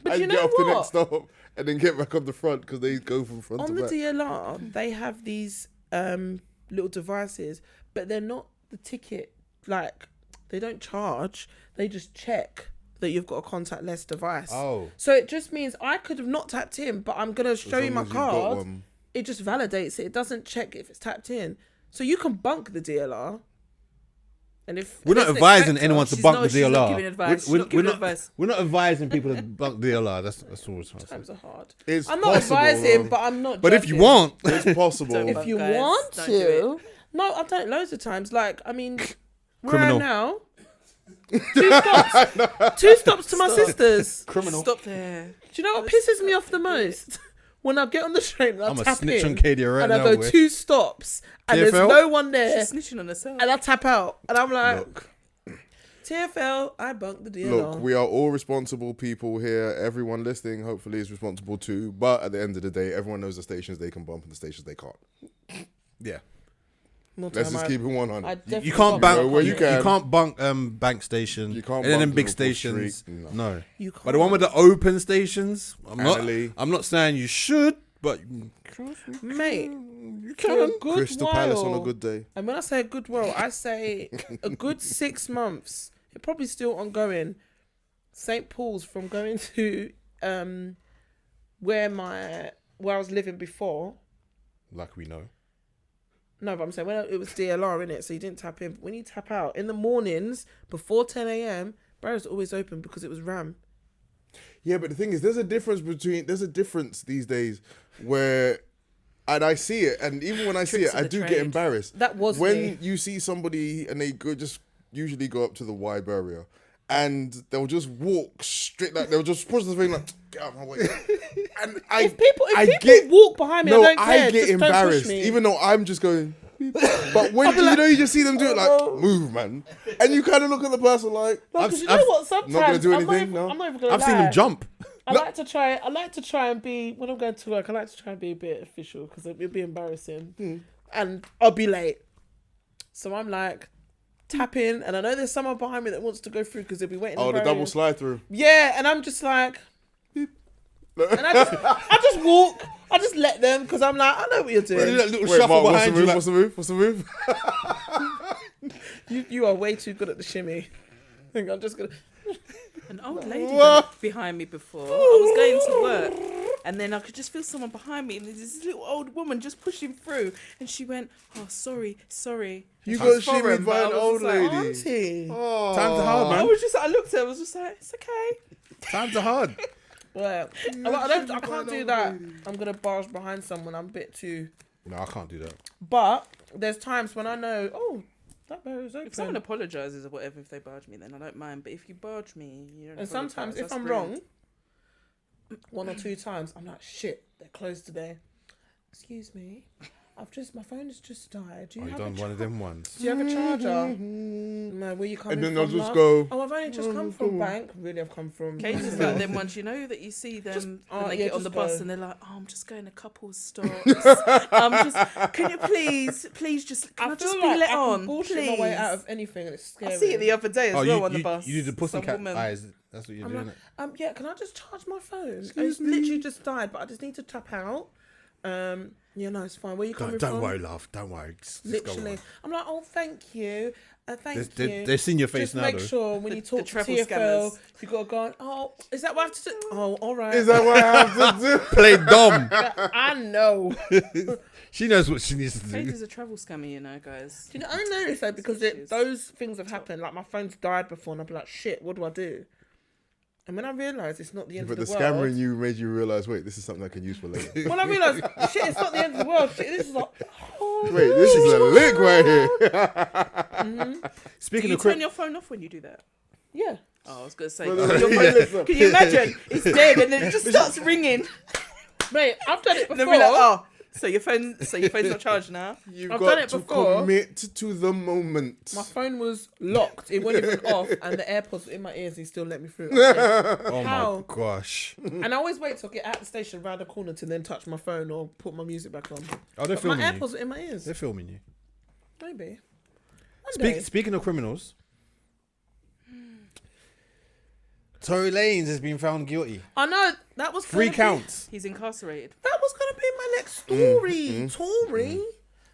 But I'd you get know off the next what? stop and then get back on the front because they go from front On to the back. DLR, they have these little devices, but they're not the ticket. They don't charge. They just check that you've got a contactless device. Oh. So it just means I could have not tapped in, but I'm gonna show As you long my as you've got card. one. It just validates it. It doesn't check if it's tapped in. So you can bunk the DLR. And if We're not there's an advising inspector- anyone to She's bunk not- the she's not DLR. giving advice. She's We're, not giving we're advice. we're not advising people to bunk DLR. That's all we're trying to say. Times are hard. It's I'm not possible, advising, though. but I'm not. But if you judging. want, It's possible. Don't if you Guys, want don't to, do no, I've done it loads of times. I mean, where Criminal. I am now. 2 stops to my sister's. Criminal. Stop there. Do you know what pisses me off the most? When I get on the train and I I'm a tap snitch in on Kadia right and now. I go boy. 2 stops and there's TFL? no one there She's snitching on herself. and I tap out and I'm like, Look, TFL, I bunked the DLR. look, we are all responsible people here. Everyone listening, hopefully, is responsible too. But at the end of the day, everyone knows the stations they can bump and the stations they can't. Yeah. More Let's time just I- keep it I 100. definitely You can't got bank. know where you You can. can't bunk bank station. You can't And then bunk them big Liverpool stations. Street, No. You can't. But the one with the open stations, Annalee. I'm not saying you should, but Mate, you for can. a good Crystal while, Palace on a good day. And when I say a good while, I say a good 6 months. It's probably still ongoing. St. Paul's from going to where I was living before. Like we know. No, but I'm saying when it was DLR in it, so you didn't tap in. But when you tap out in the mornings before 10 a.m., Barrow's always open because it was RAM. Yeah, but the thing is, there's a difference these days where And I see it, and even when I see Tricks it, of I the do get trade. embarrassed. That was when me. you see somebody and they just usually go up to the Y barrier, and they'll just walk straight, like they'll just push the thing like, get out of my way. And If people walk behind me, I don't care. I get Just don't push embarrassed, me. even though I'm just going. But when you just see them do it, like move, man, and you kind of look at the person like, Because you know what? Sometimes not gonna do anything. I'm not even gonna I've seen lie. them jump. I like to try and be, when I'm going to work, I like to try and be a bit official because it'll be embarrassing. And I'll be late. So I'm like tapping, and I know there's someone behind me that wants to go through because they'll be waiting. oh, in the double barriers. slide through. Yeah, and I'm just like, and I just walk. I just let them because I'm like, I know what you're Do doing. that little Wait, shuffle Mark, behind you. Like, what's the move? What's the move? You are way too good at the shimmy. I think I'm just gonna. An old lady done it behind me before. I was going to work, and then I could just feel someone behind me, and there's this little old woman just pushing through, and she went, "Oh, sorry." You She got was foreign, shimmied by but an I was old just like, lady. Auntie. Oh. Times are hard, I man. was just, I looked at her, I was just like, "It's okay." Times are hard. Well, I can't do that. I'm gonna barge behind someone. I'm a bit too. No, I can't do that. But there's times when I know, oh, that barrier's If someone open. apologises or whatever, if they barge me, then I don't mind. But if you barge me, you don't. And sometimes apologise, if I'm that's rude. wrong, 1 or 2 times, I'm like, shit, they're closed today. Excuse me, my phone has just died. Do you I've have done a one of them ones. Do you have a charger? No, where you coming And then from? they'll just love? go. Oh, I've only just come from bank. Really, I've come from. Cases like them ones, you know, that you see them oh, when they yeah, get on the just bus go. and they're like, "Oh, I'm just going a couple stops. Can you please just, can I just feel be like let I on, can bullshit please?" my way out of anything, and it's scary. I see it the other day as Oh, well on the bus. you did the Some pussycat woman- eyes. That's what you're I'm doing. like, yeah, can I just charge my phone? Excuse It's me. literally just died, but I just need to tap out. Yeah, no, it's fine. Where you coming Don't from? worry, love. Don't worry. Just go Literally, on. I'm like, oh, thank you, thank you. They've seen your face Just now, make though. sure when you talk to travel TFL, scammers. you gotta go. Oh, is that what I have to do? Oh, all right. Is that what I have to do? Play dumb. I know. She knows what she needs to Paige do. is a travel scammer, you know, guys. You know, I noticed that because those things have happened. Like my phone's died before, and I'll be like, shit, what do I do? And when I realise it's not the end But of the the scammer world. in you made you realize, wait, this is something I can use for later. When I realised, shit, it's not the end of the world. Shit, this is like, oh, Wait, this is a lick right here. Do Speaking you of turn your phone off when you do that? yeah. Oh, I was going to say, Well, your phone- listen. can you imagine? It's dead and then it just starts ringing. Mate, I've done it And before. then we're like, oh, so your phone's not charged now? You've I've got done it to before. commit to the moment. My phone was locked. It wasn't even off, and the AirPods were in my ears. He still let me through. I said, Oh How? my gosh. and I always wait till I get out the station, round the corner, to then touch my phone or put my music back on. Oh, they're But my filming you. AirPods are in my ears. They're filming you. Maybe. One day. Speaking of criminals, Tory Lanez has been found guilty. I know that was 3 gonna be- counts. He's incarcerated. That was gonna be my next story. Tory.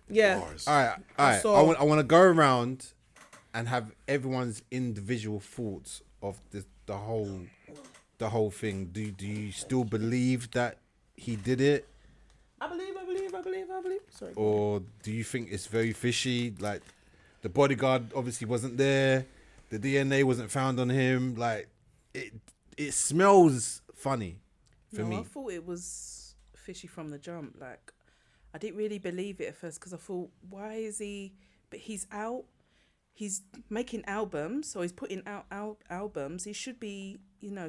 Yeah. Bars. All right. I saw- want to go around and have everyone's individual thoughts of the whole thing. Do you still believe that he did it, I believe. Sorry. or do you think it's very fishy? Like the bodyguard obviously wasn't there, the DNA wasn't found on him. Like it smells funny for No, me. I thought it was fishy from the jump. Like, I didn't really believe it at first because I thought, why is he? But he's out. He's making albums, so he's putting out albums. He should be,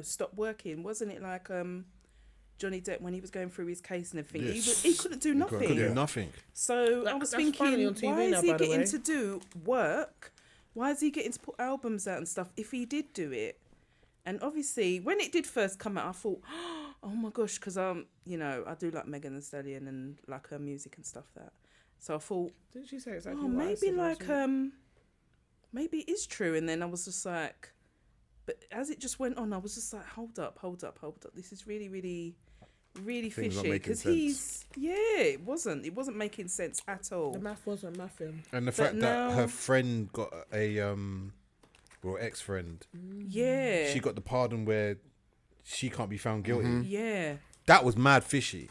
stop working. Wasn't it like Johnny Depp when he was going through his case and everything? Yes. He couldn't do nothing. Could do nothing. So I was That's finally thinking, on TV why now, is he by the getting way. to do work? Why is he getting to put albums out and stuff if he did do it? And obviously, when it did first come out, I thought, oh my gosh, because I do like Megan Thee Stallion and like her music and stuff. So I thought, Didn't she say exactly oh, what I maybe said last like week? maybe it is true. And then I was just like, but as it just went on, I was just like, hold up. This is really, really, really Things not fishy making because it wasn't making sense at all. The math wasn't mathing. And the But fact that her now- friend got ex-friend, Yeah, she got the pardon where she can't be found guilty. yeah, That was mad fishy.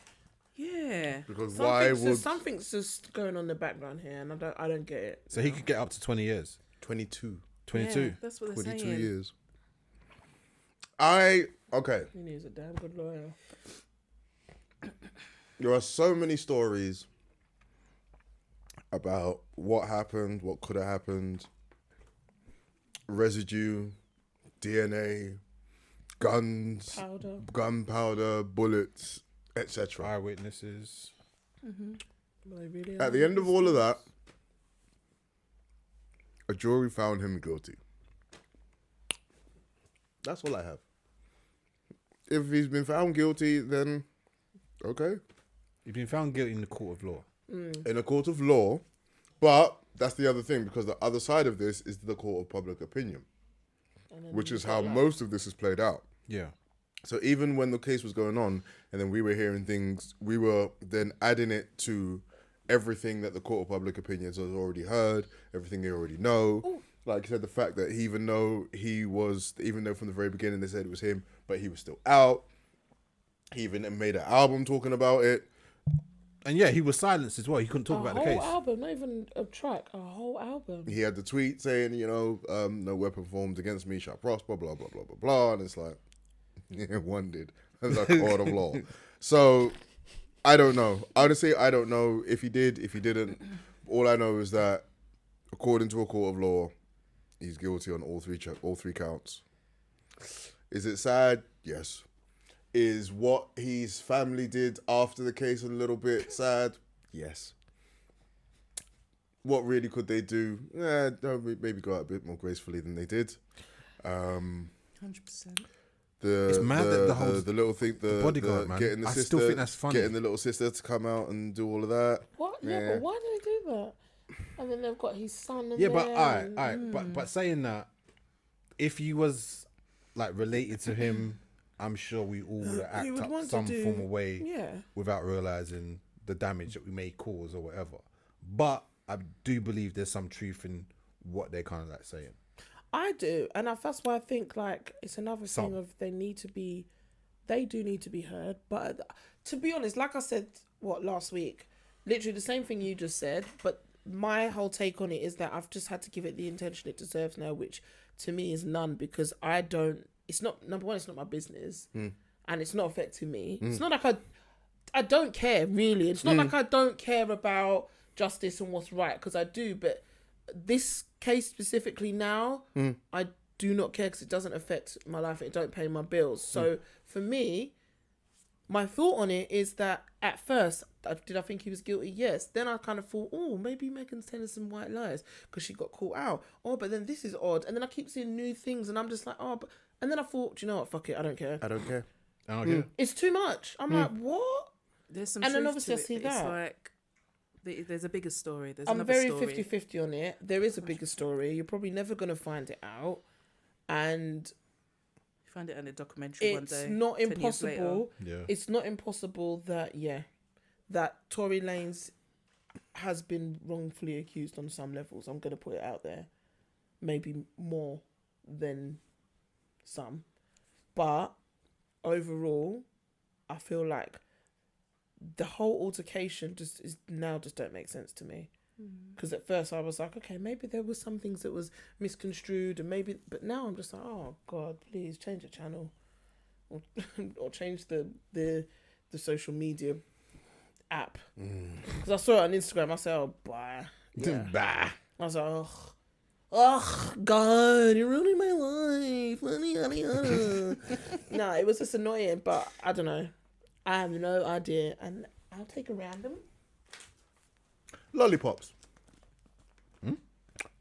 yeah. Because why would Something's just going on in the background here, and I don't get it. So he could get up to 20 years. 22? 22. Yeah, that's what they're 22 saying. years. Okay. He needs a damn good lawyer. There are so many stories about what happened, what could have happened, residue, DNA, guns, gunpowder, bullets, etc. Eyewitnesses. At the end of all of that, a jury found him guilty. That's all I have. If he's been found guilty, then okay. He's been found guilty in the court of law. In a court of law, but that's the other thing, because the other side of this is the court of public opinion, which is how most of this is played out. Yeah. So even when the case was going on and then we were hearing things, we were then adding it to everything that the court of public opinion has already heard, everything they already know. Ooh. Like you said, the fact that even though from the very beginning they said it was him, but he was still out. He even made an album talking about it. And yeah, he was silenced as well. He couldn't talk about the case. A whole album, not even a track, a whole album. He had the tweet saying, no weapon formed against me shall prosper, blah, blah, blah, blah, blah. And it's like, yeah, one did. That's a court of law. So, I don't know. Honestly, I don't know if he did, if he didn't. All I know is that, according to a court of law, he's guilty on all three counts. Is it sad? Yes. Is what his family did after the case a little bit sad? Yes. What really could they do? Maybe go out a bit more gracefully than they did. 100%. It's mad that the little thing, the bodyguard, man. Getting the I sister, still think that's funny. Getting the little sister to come out and do all of that. What? Yeah, but why do they do that? And then they've got his son. And but all right. But saying that, if you was like related to him, I'm sure we all would act up some form of way without realizing the damage that we may cause or whatever. But I do believe there's some truth in what they're kind of like saying. I do, and that's why I think like it's another thing of they do need to be heard. But to be honest, like I said, last week, literally the same thing you just said. But my whole take on it is that I've just had to give it the attention it deserves now, which to me is none, because I don't. It's not, number one, it's not my business, and it's not affecting me. It's not like I don't care, really. It's not like I don't care about justice and what's right, because I do, but this case specifically now, I do not care, because it doesn't affect my life. It don't pay my bills. So for me, my thought on it is that at first, did I think he was guilty? Yes. Then I kind of thought, maybe Megan's telling some white lies because she got caught out. But then this is odd. And then I keep seeing new things and I'm just like, and then I thought, do you know what? Fuck it. I don't care. It's too much. I'm like, what? There's some and truth then obviously to I see it. that. It's like, there's a bigger story. I'm very 50-50 on it. There is a bigger story. You're probably never going to find it out. And find it in a documentary one day. It's not impossible. Yeah. It's not impossible that Tory Lanez has been wrongfully accused on some levels. I'm going to put it out there. Maybe more than some. But overall, I feel like the whole altercation just don't make sense to me. Because at first I was like, okay, maybe there was some things that was misconstrued, and but now I'm just like, oh God, please change the channel, or change the social media app. Because I saw it on Instagram, I said, oh bye, Bah. I was like, oh God, you're ruining my life. No, it was just annoying, but I don't know. I have no idea, and I'll take a random. Lollipops.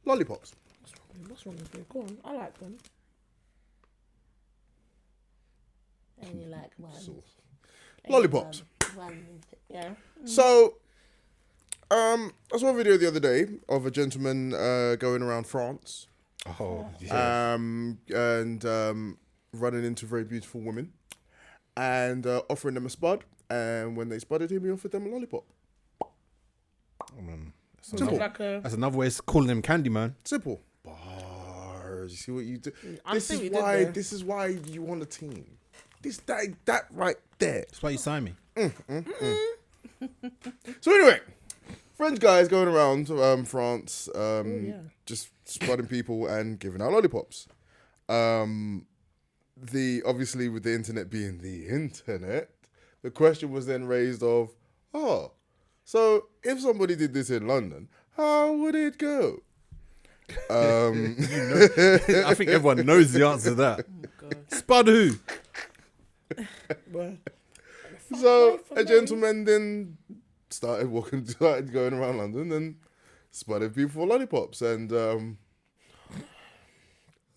Lollipops. What's wrong with you? Go on, I like them. And you like one. Lollipops. Yeah. So, I saw a video the other day of a gentleman going around France. Oh, yeah. And running into very beautiful women and offering them a spud. And when they spudded him, he offered them a lollipop. Oh, man. Simple. That's another way of calling him Candyman. Simple. Bars. You see what you do? I think we did there. This is why you want a team. That right there. That's why you signed me. So anyway, French guys going around France, just spotting people and giving out lollipops. Obviously with the internet being the internet, the question was then raised of, oh, so if somebody did this in London, how would it go? I think everyone knows the answer to that. Oh, God. Spud who? Well, So for a me. gentleman then started going around London and spotted people for lollipops, and a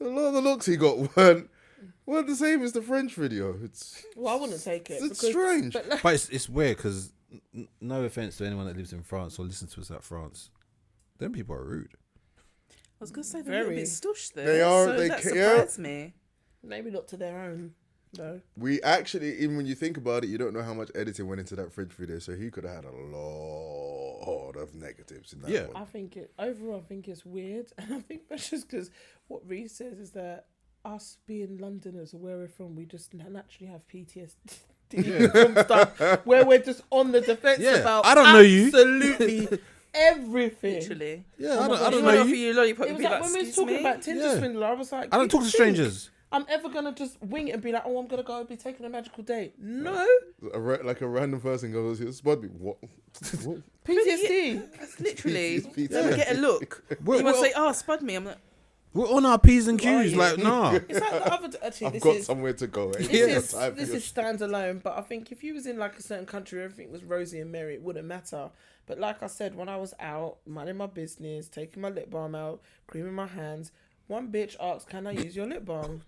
lot of the looks he got weren't the same as the French video. Well, I wouldn't take it. It's strange. But But it's weird because no offense to anyone that lives in France or listens to us at France, them people are rude. I was gonna say they're a little Very. bit stush there. They are, So they that ca- yeah. surprised me. maybe not to their own, though. We actually, even when you think about it, you don't know how much editing went into that French video, so he could have had a lot of negatives in that Yeah. I one. think overall, I think it's weird, and I think that's just because what Rhys says is that us being Londoners, where we're from, we just naturally have PTSD from stuff where we're just on the defense Yeah, about I don't know you. absolutely everything. Literally. Yeah, Oh I my don't, gosh, I don't you know know Offer you. you a lollipop, It you'd was be like like, when we was excuse talking me. about Tinder Yeah. swindler, I was like, I don't you talk to think strangers. I'm ever gonna just wing it and be like, oh, I'm gonna go be taking a magical date. No, Like a random person goes, "Spud me, what?" What? PTSD. Literally. PTSD. Don't get a look. We're, You must we're, say, oh, spud me. I'm like, we're on our P's and Who are Q's. you? Like, nah. It's like the other. Actually, I've this got is somewhere to go. this Ain't got is time for this your is standalone. But I think if you was in like a certain country, everything was rosy and merry, it wouldn't matter. But like I said, when I was out minding my business, taking my lip balm out, creaming my hands, one bitch asked, "Can I use your lip balm?"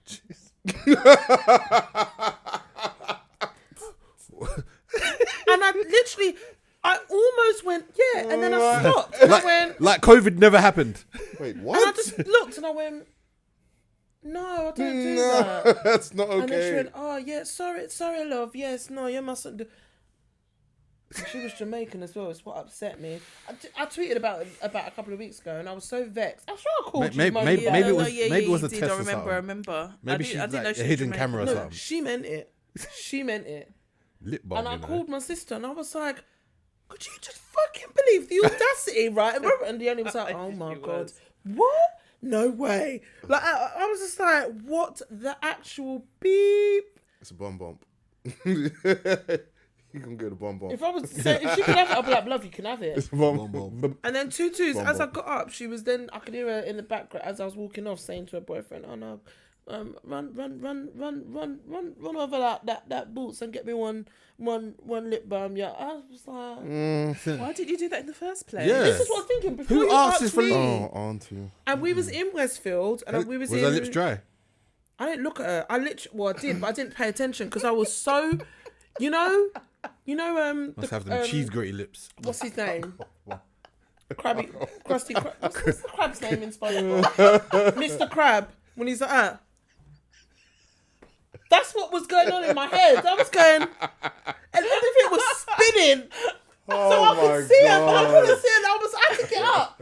And I almost went, yeah, and then I stopped and I went, Like COVID never happened. Wait, and I what? just looked and I went, no, I don't do No, that. that's not And then she okay. went, oh yeah, sorry, love. Yes, no, you mustn't do. And she was Jamaican as well. It's what upset me. I tweeted about a couple of weeks ago, and I was so vexed. I'm sure I called you. Maybe Monkey. it no, was- maybe it was you a did. test I or remember. something. I remember. Maybe I she's didn't like know a she was hidden Jamaican. camera or No, something. she meant it. She meant it. Lip balm. And I you know. called my sister, and I was like, "Could you just fucking believe the audacity, right?" And Leonie was like, "Oh my She god, was. what? No way!" Like I was just like, "What the actual beep?" It's a bum bump. You can get a bum bump. If I was to say, if she could have it, I'd be like, "Love, you can have it." It's a bum Bum bump. bump. And then tutus, Bum as I bum. got up, she was then, I could hear her in the background as I was walking off saying to her boyfriend, "Oh no, run over that boots and get me one lip balm." Yeah, I was like, Why did you do that in the first place? Yeah. this is what I'm thinking. Before Who you asks asked for me, Oh, auntie. and we was in Westfield, and we was in. her lips dry? I didn't look at her. I did, but I didn't pay attention because I was so, you know, Must have them cheese gritty lips. what's his name? Krusty Krab. What's the crab's name in SpongeBob? Mr. Crab. When he's like, ah. That's what was going on in my head. I was going, and everything was spinning. So I could see it, but I couldn't see it. I had to get up.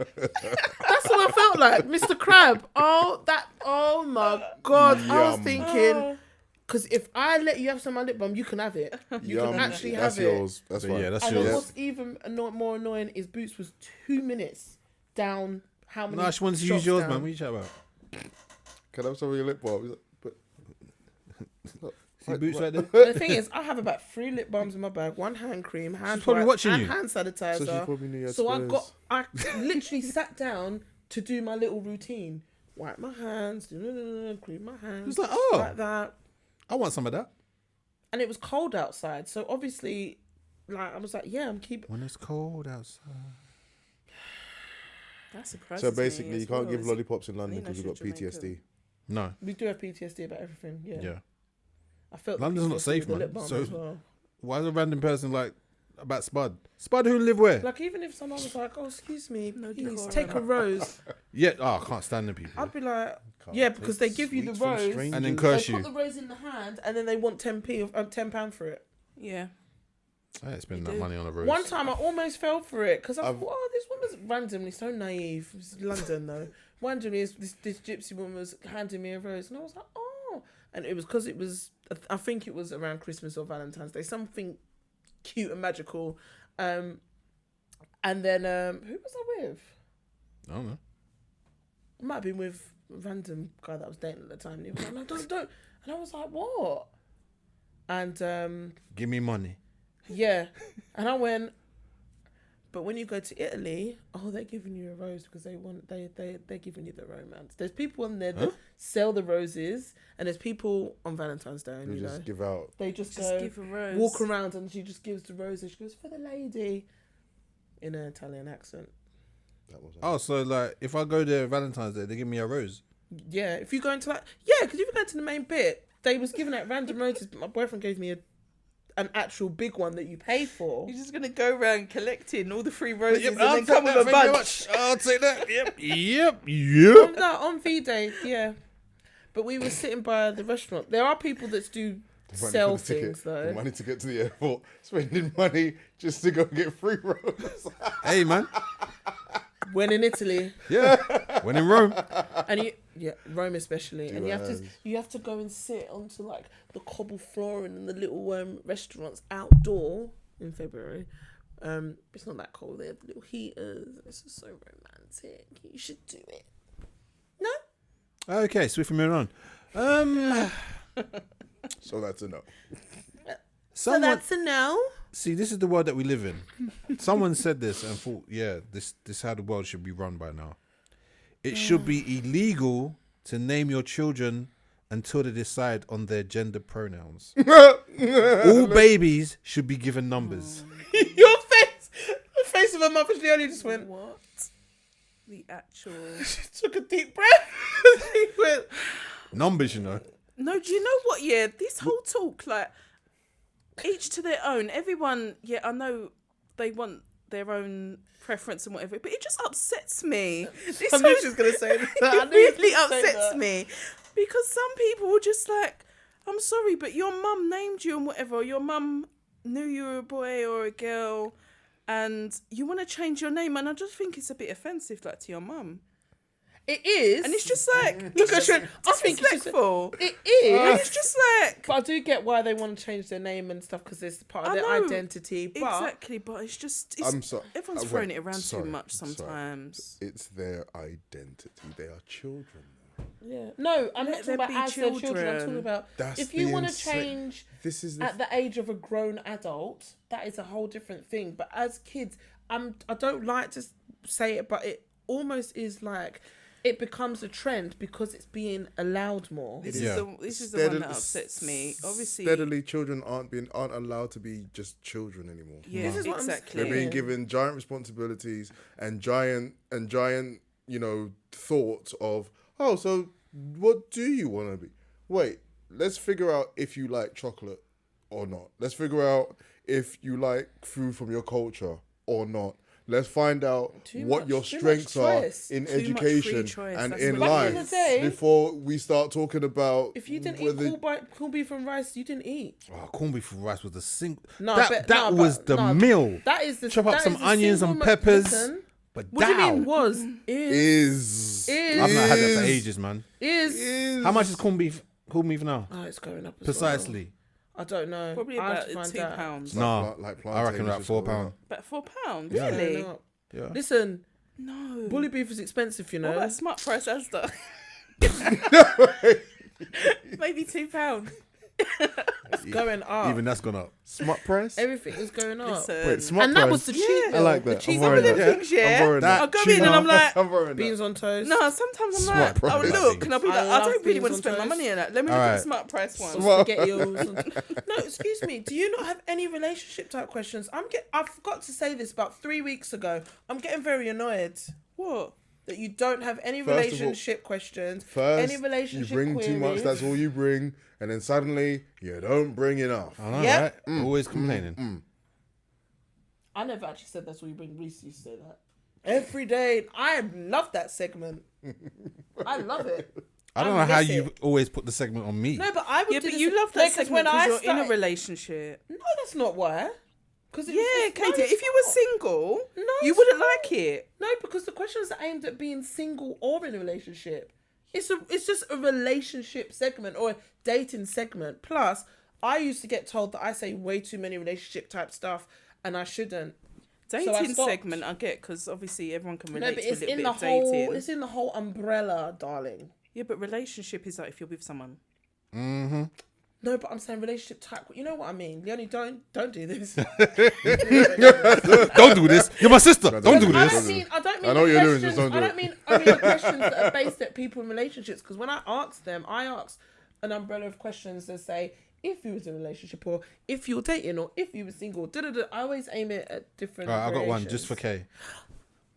That's what I felt like, Mr. Crab. Oh my God. I was Yum. thinking, because if I let you have some of my lip balm, you can have it. You Yum. can actually That's have it. yours. That's But fine. yeah, that's And yours. then what's even more annoying is Boots was 2 minutes down. How many? No, she wanted to shots use yours, down. man. What are you chatting about? Can I have some of your lip balm? He's like, See Boots right there? But the thing is, I have about 3 lip balms in my bag, 1 hand cream, hand probably wipes, watching and you. hand So she sanitizer. probably knew you had So spares. I literally sat down to do my little routine. Wipe my hands, cream my hands. It was like, oh, like that. I want some of that. And it was cold outside, so obviously, like I was like, yeah, I'm keeping. When it's cold outside. That surprises So me basically, as you can't well. give Is- lollipops in London I think because you've got that's PTSD. Jamaican. No. We do have PTSD about everything. Yeah. Yeah. I felt London's the not PTSD safe, with the man. lip balm So- as well. Why is a random person like about Spud? Spud who live where? Like even if someone was like, "Oh, excuse me, No please decorum. take a rose," Yeah. Oh, I can't stand the people. I'd be like, Can't "Yeah," take because they give you the sweets from rose, strangers. And then they curse put you. the rose in the hand, and then they want £10 for it. Yeah. I ain't spending You that do. money on a rose. One time I almost fell for it because I I've- thought, "Oh, this woman's randomly so naive." It's London though. Randomly, this gypsy woman was handing me a rose, and I was like, "Oh," and it was because it was. I think it was around Christmas or Valentine's Day, something cute and magical. And then who was I with? I don't know. I might have been with a random guy that I was dating at the time. And he was like, "No, don't." And I was like, "What?" And Give me money. yeah, and I went, But when you go to Italy, they're giving you a rose because they're giving you the romance. There's people in there that sell the roses, and there's people on Valentine's Day, and You just give out. they just give a rose. walk around, and she just gives the rose, and she goes, "For the lady," in an Italian accent. That was Oh, so like if I go there Valentine's Day, they give me a rose. Yeah, if you go into because if you go into the main bit, they was giving out random roses, but my boyfriend gave me an actual big one that you pay for. You're just gonna go around collecting all the free roses and I'll then come take with a that, thank you bunch. very much. I'll take that. Yep. On V-Day, yeah. But we were sitting by the restaurant. There are people that do sell things, The though. money to get to the airport, spending money just to go get free rolls. Hey man. When in Italy, Yeah. When in Rome. and Rome especially, and you have to go and sit onto like the cobble flooring in the little restaurants outdoor in February. It's not that cold. They have little heaters. It's just so romantic. You should do it. No. Okay, swiftly moving on. So that's a no. So that's a no. See, this is the world that we live in. Someone said this and thought, this is how the world should be run by now. It should be illegal to name your children until they decide on their gender pronouns. All babies should be given numbers. Your face, the face of a mother, Leonie just went. What? The actual. She took a deep breath. She went. Numbers, you know. No, do you know what? Yeah, this whole talk, like, each to their own. Everyone, I know they want their own preference and whatever, but it just upsets me. I knew she was gonna say that. It really upsets me because some people were just like, "I'm sorry, but your mum named you and whatever. Your mum knew you were a boy or a girl, and you want to change your name." And I just think it's a bit offensive, like, to your mum. It is, And it's just like, look at Trent. I think it's disrespectful. It is. And it's just like, But I do get why they want to change their name and stuff because it's part of I their know, identity. But exactly, but it's just, I'm sorry. everyone's throwing it around too much sometimes. It's their identity. They are children. yeah, no, I'm not Let talking them about be as their children. I'm children. talking about That's if you the want to insane- change This is at the age of a grown adult, that is a whole different thing. But as kids, I don't like to say it, but it almost is like it becomes a trend because it's being allowed more. This Yeah. is the one that upsets me. Obviously, steadily children aren't allowed to be just children anymore. yeah, This is what I'm exactly. They're being Yeah. given giant responsibilities and giant, thoughts of, oh, so what do you want to be? Wait, let's figure out if you like chocolate or not. Let's figure out if you like food from your culture or not. Let's find out Too what much- your too much strengths are choice. in Too much free education choice, and that's in what it Back in the life day, before we start talking about if you didn't whether- eat corned beef and rice, you didn't eat. Oh, corned beef with rice was the sing. No, that was the meal. That is the Chop up that some is the onions single and mo- peppers. Listen, But what do you down. mean was is Is- I've not had that for is- ages, man. is How much is corned beef? Corned beef now? Oh, it's going up as Precisely. well. I don't know. Probably I have about to find £2. out. No, like I reckon about plantains £4. just going up. About £4, Yeah. really? Going up. Yeah. Listen, No. bully beef is expensive, you What know. about smart price Asda? Maybe £2. It's going up. Even that's gone up. Smart price. Everything is going up. Listen. Wait, smart And price. that was the cheap Yeah. meal. I like The that. cheap I'm meal. borrowing Some of that. them things, yeah. I'm borrowing That I'll go tuna- in and I'm like, I'm borrowing Beans that. on toast. no, sometimes I'm Smart like, I'll price. look and I'll be I like, I love don't really beans want to on spend my toast. money on that. Let me look Alright. at the smart price one. SpaghettiOs. No, excuse me. Do you not have any relationship type questions? I forgot to say this about 3 weeks ago. I'm getting very annoyed What? that you don't have any First of all- relationship questions. First, any relationship you bring queries. too much. That's all you bring, and then suddenly you don't bring enough. I know, Yep. right? Always complaining. I never actually said that's what you bring. Rhys used to say that every day. I love that segment. I love it. I don't I know how miss you it. always put the segment on me. No, but I would Yeah, do but the you se- love No, that 'cause segment when I because you're in a started- relationship. No, that's not why. Because Yeah, Katie, if you were single, No, you it's wouldn't not. like it. No, because the questions are aimed at being single or in a relationship. It's just a relationship segment or a dating segment. Plus, I used to get told that I say way too many relationship type stuff, and I shouldn't. Dating So I stopped. segment, I get, because obviously everyone can No, relate but to a it's little in bit the of dating. whole. It's in the whole umbrella, darling. Yeah, but relationship is like if you're with someone. Mm-hmm. No, but I'm saying relationship type. You know what I mean? Leonie, don't do this. Don't do this. You're my sister. Don't do I this. don't mean I know what you're doing, questions. just don't do I it. don't mean the questions that are based at people in relationships. Because when I ask them, I ask an umbrella of questions that say, if you was in a relationship, or if you were dating, or if you were single. Da-da-da. I always aim it at different. Right, I got one variations. just for Kay.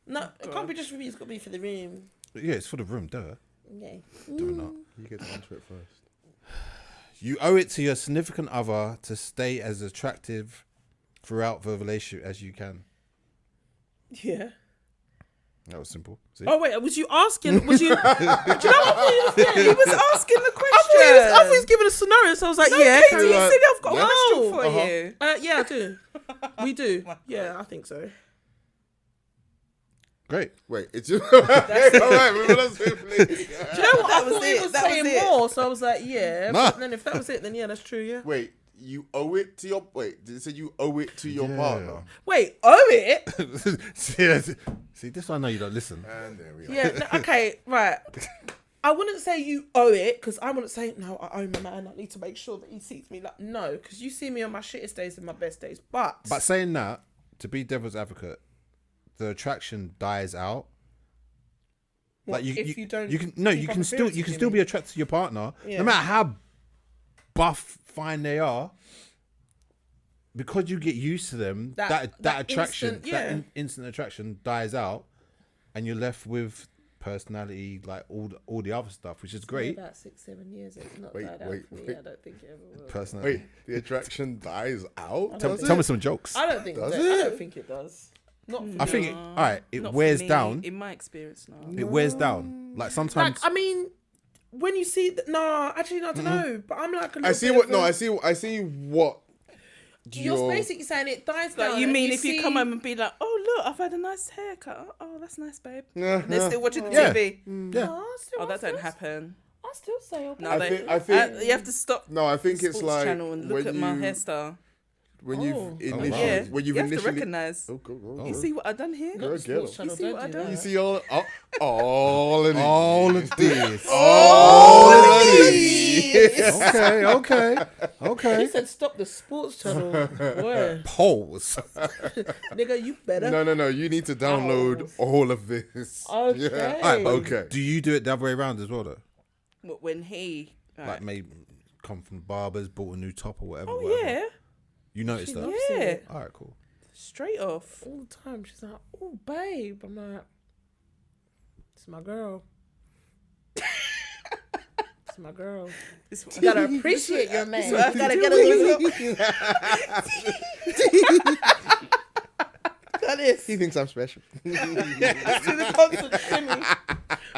No, it can't be just for me. It's got to be for the room. Yeah, it's for the room, duh. Yeah. Do not. You get onto it first. You owe it to your significant other to stay as attractive throughout the relationship as you can. Yeah. That was simple. See? Oh wait, was you asking? Was you? Do you know what I thought He was asking the question. I thought he was giving a scenario, so I was like, yeah. Katie, you said I've got a question for Uh-huh. you. Yeah, I do. We do. Yeah, I think so. Great. Wait, it's just all right. Moving on swiftly. Do you know what? I was thought he it, was that was saying it. more, so I was like, yeah. Nah. But then if that was it, then yeah, that's true. Yeah. Wait, you owe it to your Did it say you owe it to your Yeah. partner? Wait, owe it? See, this one I know you don't listen. And there we are. Yeah. No, okay. Right. I wouldn't say you owe it because I wouldn't say no. I owe my man. I need to make sure that he sees me. Like no, because you see me on my shittest days and my best days. But Saying that, to be devil's advocate, the attraction dies out. what, Like if you don't, you can keep up still appearances, be attracted to your partner, Yeah. no matter how buff fine they are, because you get used to them. That attraction, instant, yeah. instant attraction dies out, and you're left with personality, like all the other stuff, which is great. About 6-7 years, it's not Wait, died out wait, for me. wait. I don't think it ever will. Personality. Wait, the attraction dies out? Tell Does me it? some jokes. I don't think. Does I it? don't think it does. Not for I me. think all right. It Not for wears me, down. In my experience, no. It wears down. Like sometimes. Like I mean, when you see no, actually no, I don't know. But I'm like, a I see little what. bit No, of a- I see what. You're basically saying it dies down. Like you and mean if see- you come home and be like, oh look, I've had a nice haircut. Oh, that's nice, babe. Yeah, They're still watching the Yeah. TV. Yeah. No, Oh, that don't happen. I still say okay. No, I they, think- I think- you have to stop. No, I think it's Sports like channel and look when at you my hairstyle. when Oh. you've Oh, initially Yeah, when you you've have to initially. recognise. Oh, go. You see what I done here? Girl, Not get Sports it. Channel, You see don't what I do done? that. You see all of these. All of this. All of these. Okay. He said stop the sports channel. Boy, Pause. nigga, you better. No. You need to download all of this. Okay. Yeah. Alright, but Okay. Do you do it the other way around as well, though? When he. Like maybe come from barbers, bought a new top or whatever. Oh whatever. yeah, You noticed that? loves yeah. it. All right, cool. Straight off. All the time. She's like, oh, babe. I'm like, it's my girl. It's my girl. This You gotta appreciate your man. You what I gotta do get a little. That is. He thinks I'm special. Let's do the constant shimmy.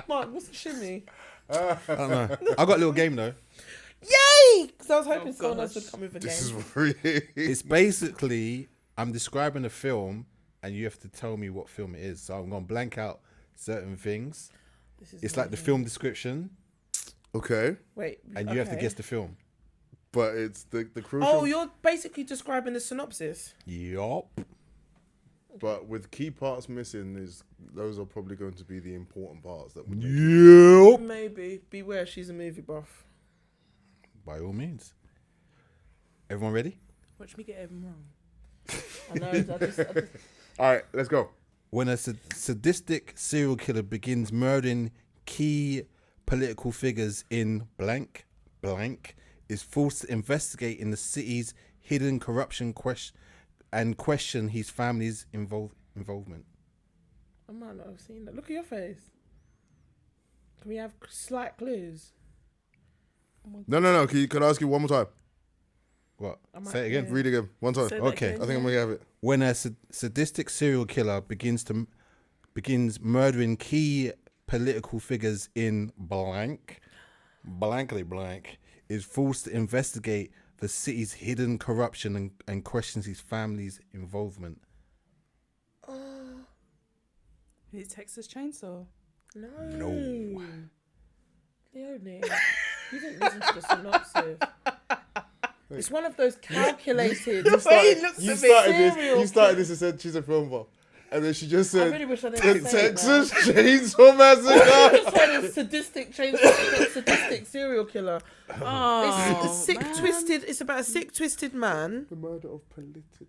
Mark, what's the shimmy? I don't know. I got a little game though. Yay! Because I was hoping someone else gosh. would come with a This is game. really. It's basically I'm describing a film, and you have to tell me what film it is. So I'm gonna blank out certain things. It's like the film description, Okay, Wait. and you have to okay. guess the film. but it's the crucial. Oh, you're basically describing the synopsis. Yup. But with key parts missing, those are probably going to be the important parts that would make Yup. Maybe. Beware, she's a movie buff. By all means. Everyone ready? Watch me get him wrong. I know. I just All right, let's go. When a sadistic serial killer begins murdering key political figures in blank is forced to investigate in the city's hidden corruption question his family's involvement. I might not have seen that. Look at your face. Can we have slight clues? No. Can I ask you one more time? What? I might- Say it again. yeah. Read again. One time. Say that Okay. again. I think I'm gonna have it. When a sadistic serial killer begins murdering key political figures in blank is forced to investigate the city's hidden corruption and questions his family's involvement. Is it Texas Chainsaw? No. No. Leonie, you didn't listen to the synopsis. It's one of those calculated. You started Serial this and said she's a film buff, and then she just I said really wish I didn't say Texas it Chainsaw now. I Massacre. just said a sadistic serial killer. Oh, It's a sick, man. twisted. It's about a sick, twisted man, The murder of political.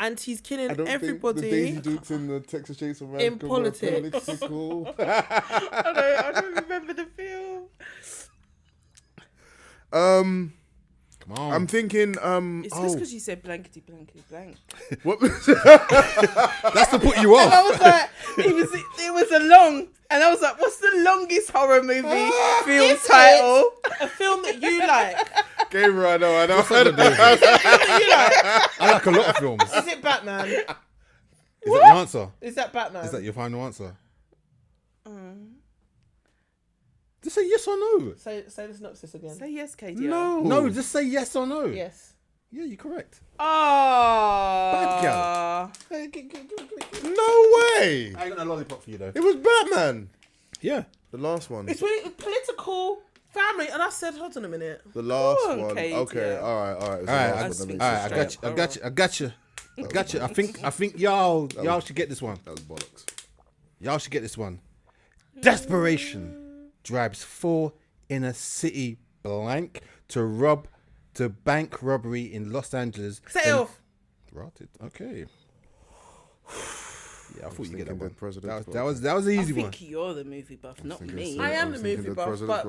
and he's killing I don't everybody. think the Daisy Dukes in the Texas Chainsaw Massacre In politics. were political. I don't remember the film. Come on. I'm thinking. It's just because you said blankety blankety blank. What? That's to put you And I off. was like, it was a long, and I was like, what's the longest horror movie film Is title? it a film that you like? Gamer, I know. That you like? I like a lot of films. Is Is it Batman? that your answer? Is that Batman? Is that your final answer? Just say yes or no. Say the synopsis again. Say yes, KD. No, just say yes or no. Yes. Yeah, you're correct. Oh. Bad girl. No way. I ain't got a lollipop for you though. It was Batman. Yeah. The last one. It's really political family, and I said, hold on a minute. The last Go on, one. Kate, Okay. yeah. All right. It was the All right, last I one that makes I sense. got you. I think y'all should get this one. That was bollocks. Y'all should get this one. Desperation drives 4 inner city blank to bank robbery in Los Angeles. Say it off. Rotted. Okay. Yeah, I thought you get that thinking one. Dead President's That was an I easy one. think you're the movie buff, not thinking me. so. I am was the thinking movie the buff, president, but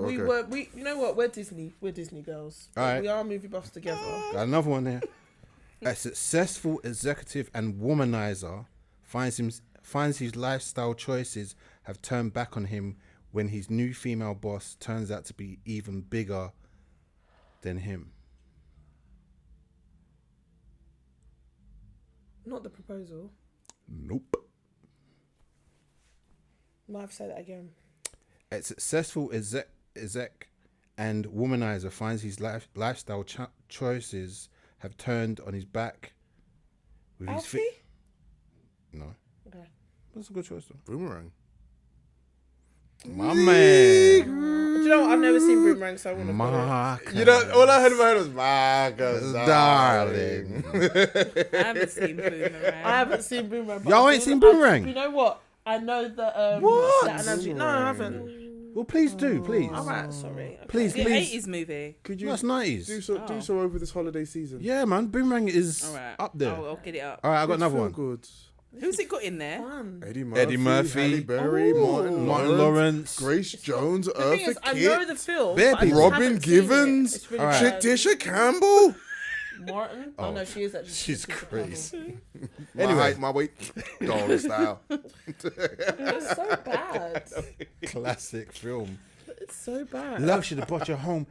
okay. you know what? We're Disney girls. All right. We are movie buffs together. Got another one here. A successful executive and womanizer finds his lifestyle choices have turned back on him when his new female boss turns out to be even bigger than him. Not The Proposal. Nope. Might have to say that again. A successful exec and womanizer finds his lifestyle choices have turned on his back. With Alfie? No. Okay. That's a good choice though. Boomerang. My man. Do you know what? I've never seen Boomerang, so I want to. Mark. You know, all I heard in my head was Marcus, Darling. I haven't seen Boomerang. I haven't seen Boomerang. but Y'all I ain't feel seen like- Boomerang? You know what? I know that. What? That analogy. No, I haven't. Well, please do, please. All right, sorry. Okay. Please, The please. 80s movie. Could you That's 90s. do so over this holiday season? Yeah, man. Boomerang is All right. up there. I'll get it up. All right, I got It's another feel one. Good. Who's it got in there? Fun. Eddie Murphy, Halle Berry, Martin Lawrence, Grace Jones, The thing is, Eartha I know Kitt, the film. Bare but I just people. Robin haven't seen it. Givens, It's really All right. bad. Tisha Campbell. Martin. Oh no, she is actually. She's Tisha crazy. Anyway, my weight, dollar style. Campbell. It's so bad. Classic film. It's so bad. Love should have brought you home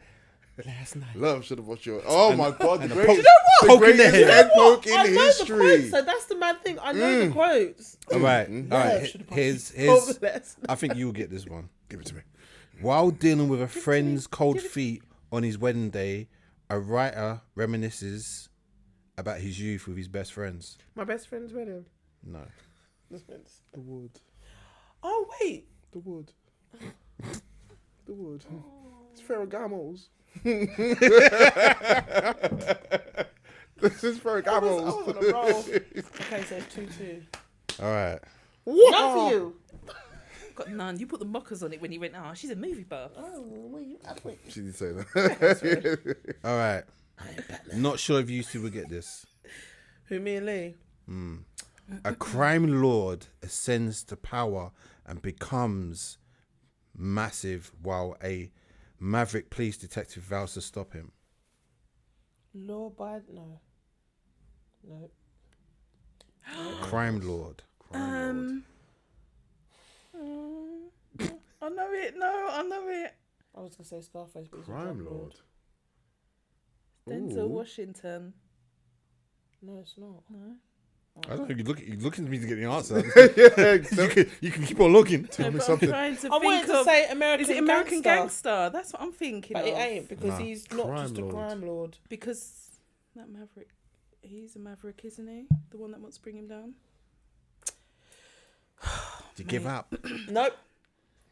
last night. Love should have watched your. Oh my god, the and a greatest, poke- poke in the greatest head. head poke in I know the history. quotes, so that's the mad thing. I know the quotes. All right, all right. should've Here's. Hopeless. I think you'll get this one. Give it to me. While dealing with a friend's cold feet on his wedding day, a writer reminisces about his youth with his best friends. My best friend's wedding. No. The wood. Oh wait. The wood. The wood. It's Ferragamos. This is I was Ferragamos. on a roll. Okay, so it's 2-2. All right. None for you. Got none. You put the mockers on it when you went, oh, she's a movie buff. Oh, well, you wait. She did say that. All right. Not sure if you two will get this. Who, me and Lee? A crime lord ascends to power and becomes massive while a maverick police detective vows to stop him. Law by no. No. Crime lord. I know it. No, I know it. I was gonna say Scarface, but it's a Crime drug Lord. Denzel Ooh. Washington. No, it's not. No. I don't know. You're looking at me to get the answer. Yeah, you can keep on looking. tell me But something. I'm trying to I wanted think to of. say American. Is it American Gangster, Gangster? That's what I'm thinking but of. it ain't because Nah. he's not Crime just a lord. crime lord. Because that maverick, he's a maverick, isn't he? The one that wants to bring him down. Do you give up? Nope.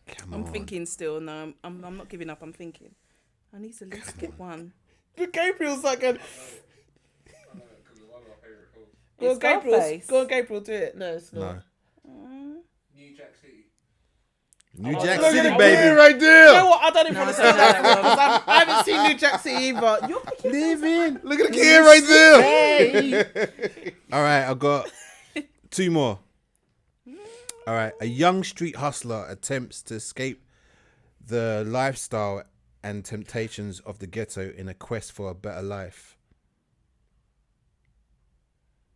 Come I'm on. thinking still. No, I'm not giving up. I'm thinking. I need to at least get one. Gabriel's like a. Go on, It's Gabriel. Scarface. Go on, Gabriel. Do it. No, it's not. No. Mm. New Jack City. New Oh, Jack look City, Look at baby. the right You there. know what? I don't even No, want to don't say that like that because I haven't seen New Jack City either. You're picking Living. Look at the kid right there. Hey. All right, I've got 2 more. All right, a young street hustler attempts to escape the lifestyle and temptations of the ghetto in a quest for a better life.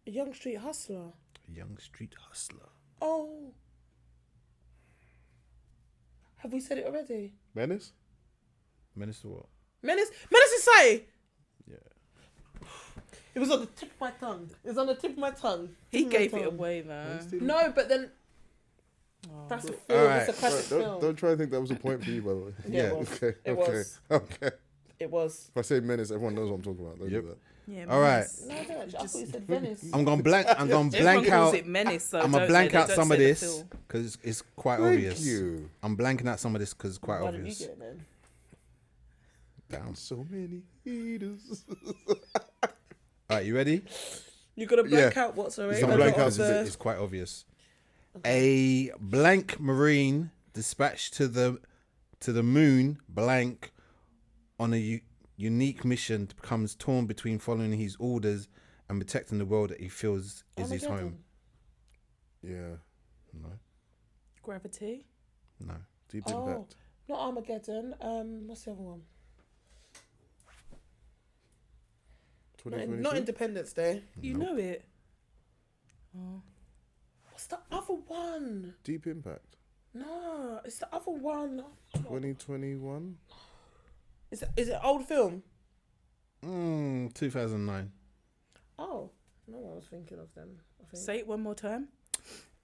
A young street hustler. A young street hustler. Oh. Have we said it already? Menace? Minister what? Menace Society. Yeah. It was on the tip of my tongue. It was on the tip of my tongue. He Tip of my gave it tongue. away, though. No, but then that's a film. Alright. It's a classic film. Don't try to think that was a point for you, by the way. Yeah, Yeah. it was. Okay. It okay. was. Okay. It was. If I say menace, everyone knows what I'm talking about. Don't Yep. do that. Yeah, All right. Menace. No, I don't. I thought you said Venice. I'm gonna blank Everyone blank calls out. it Menace, so I'm don't gonna blank say out that, some don't of say the this film. because it's quite Thank obvious. you. I'm blanking out some of this because it's quite Why didn't you obvious. get it then? Damn. So many haters. All right, you ready? You gotta blank Yeah. out what? Sorry, It's A not lot blank of out, Because it's quite obvious. A blank marine dispatched to the moon blank on a unique mission becomes torn between following his orders and protecting the world that he feels is his home. Armageddon. Yeah. No, Gravity. no. Deep Oh, impact. not Armageddon. What's the other one? Not 2022. Independence Day. You know it. Oh. What's the other one? Deep impact. No, it's the other one. 2021. Is it an old film? 2009. Oh, no, I was thinking of them. I think. Say it one more time.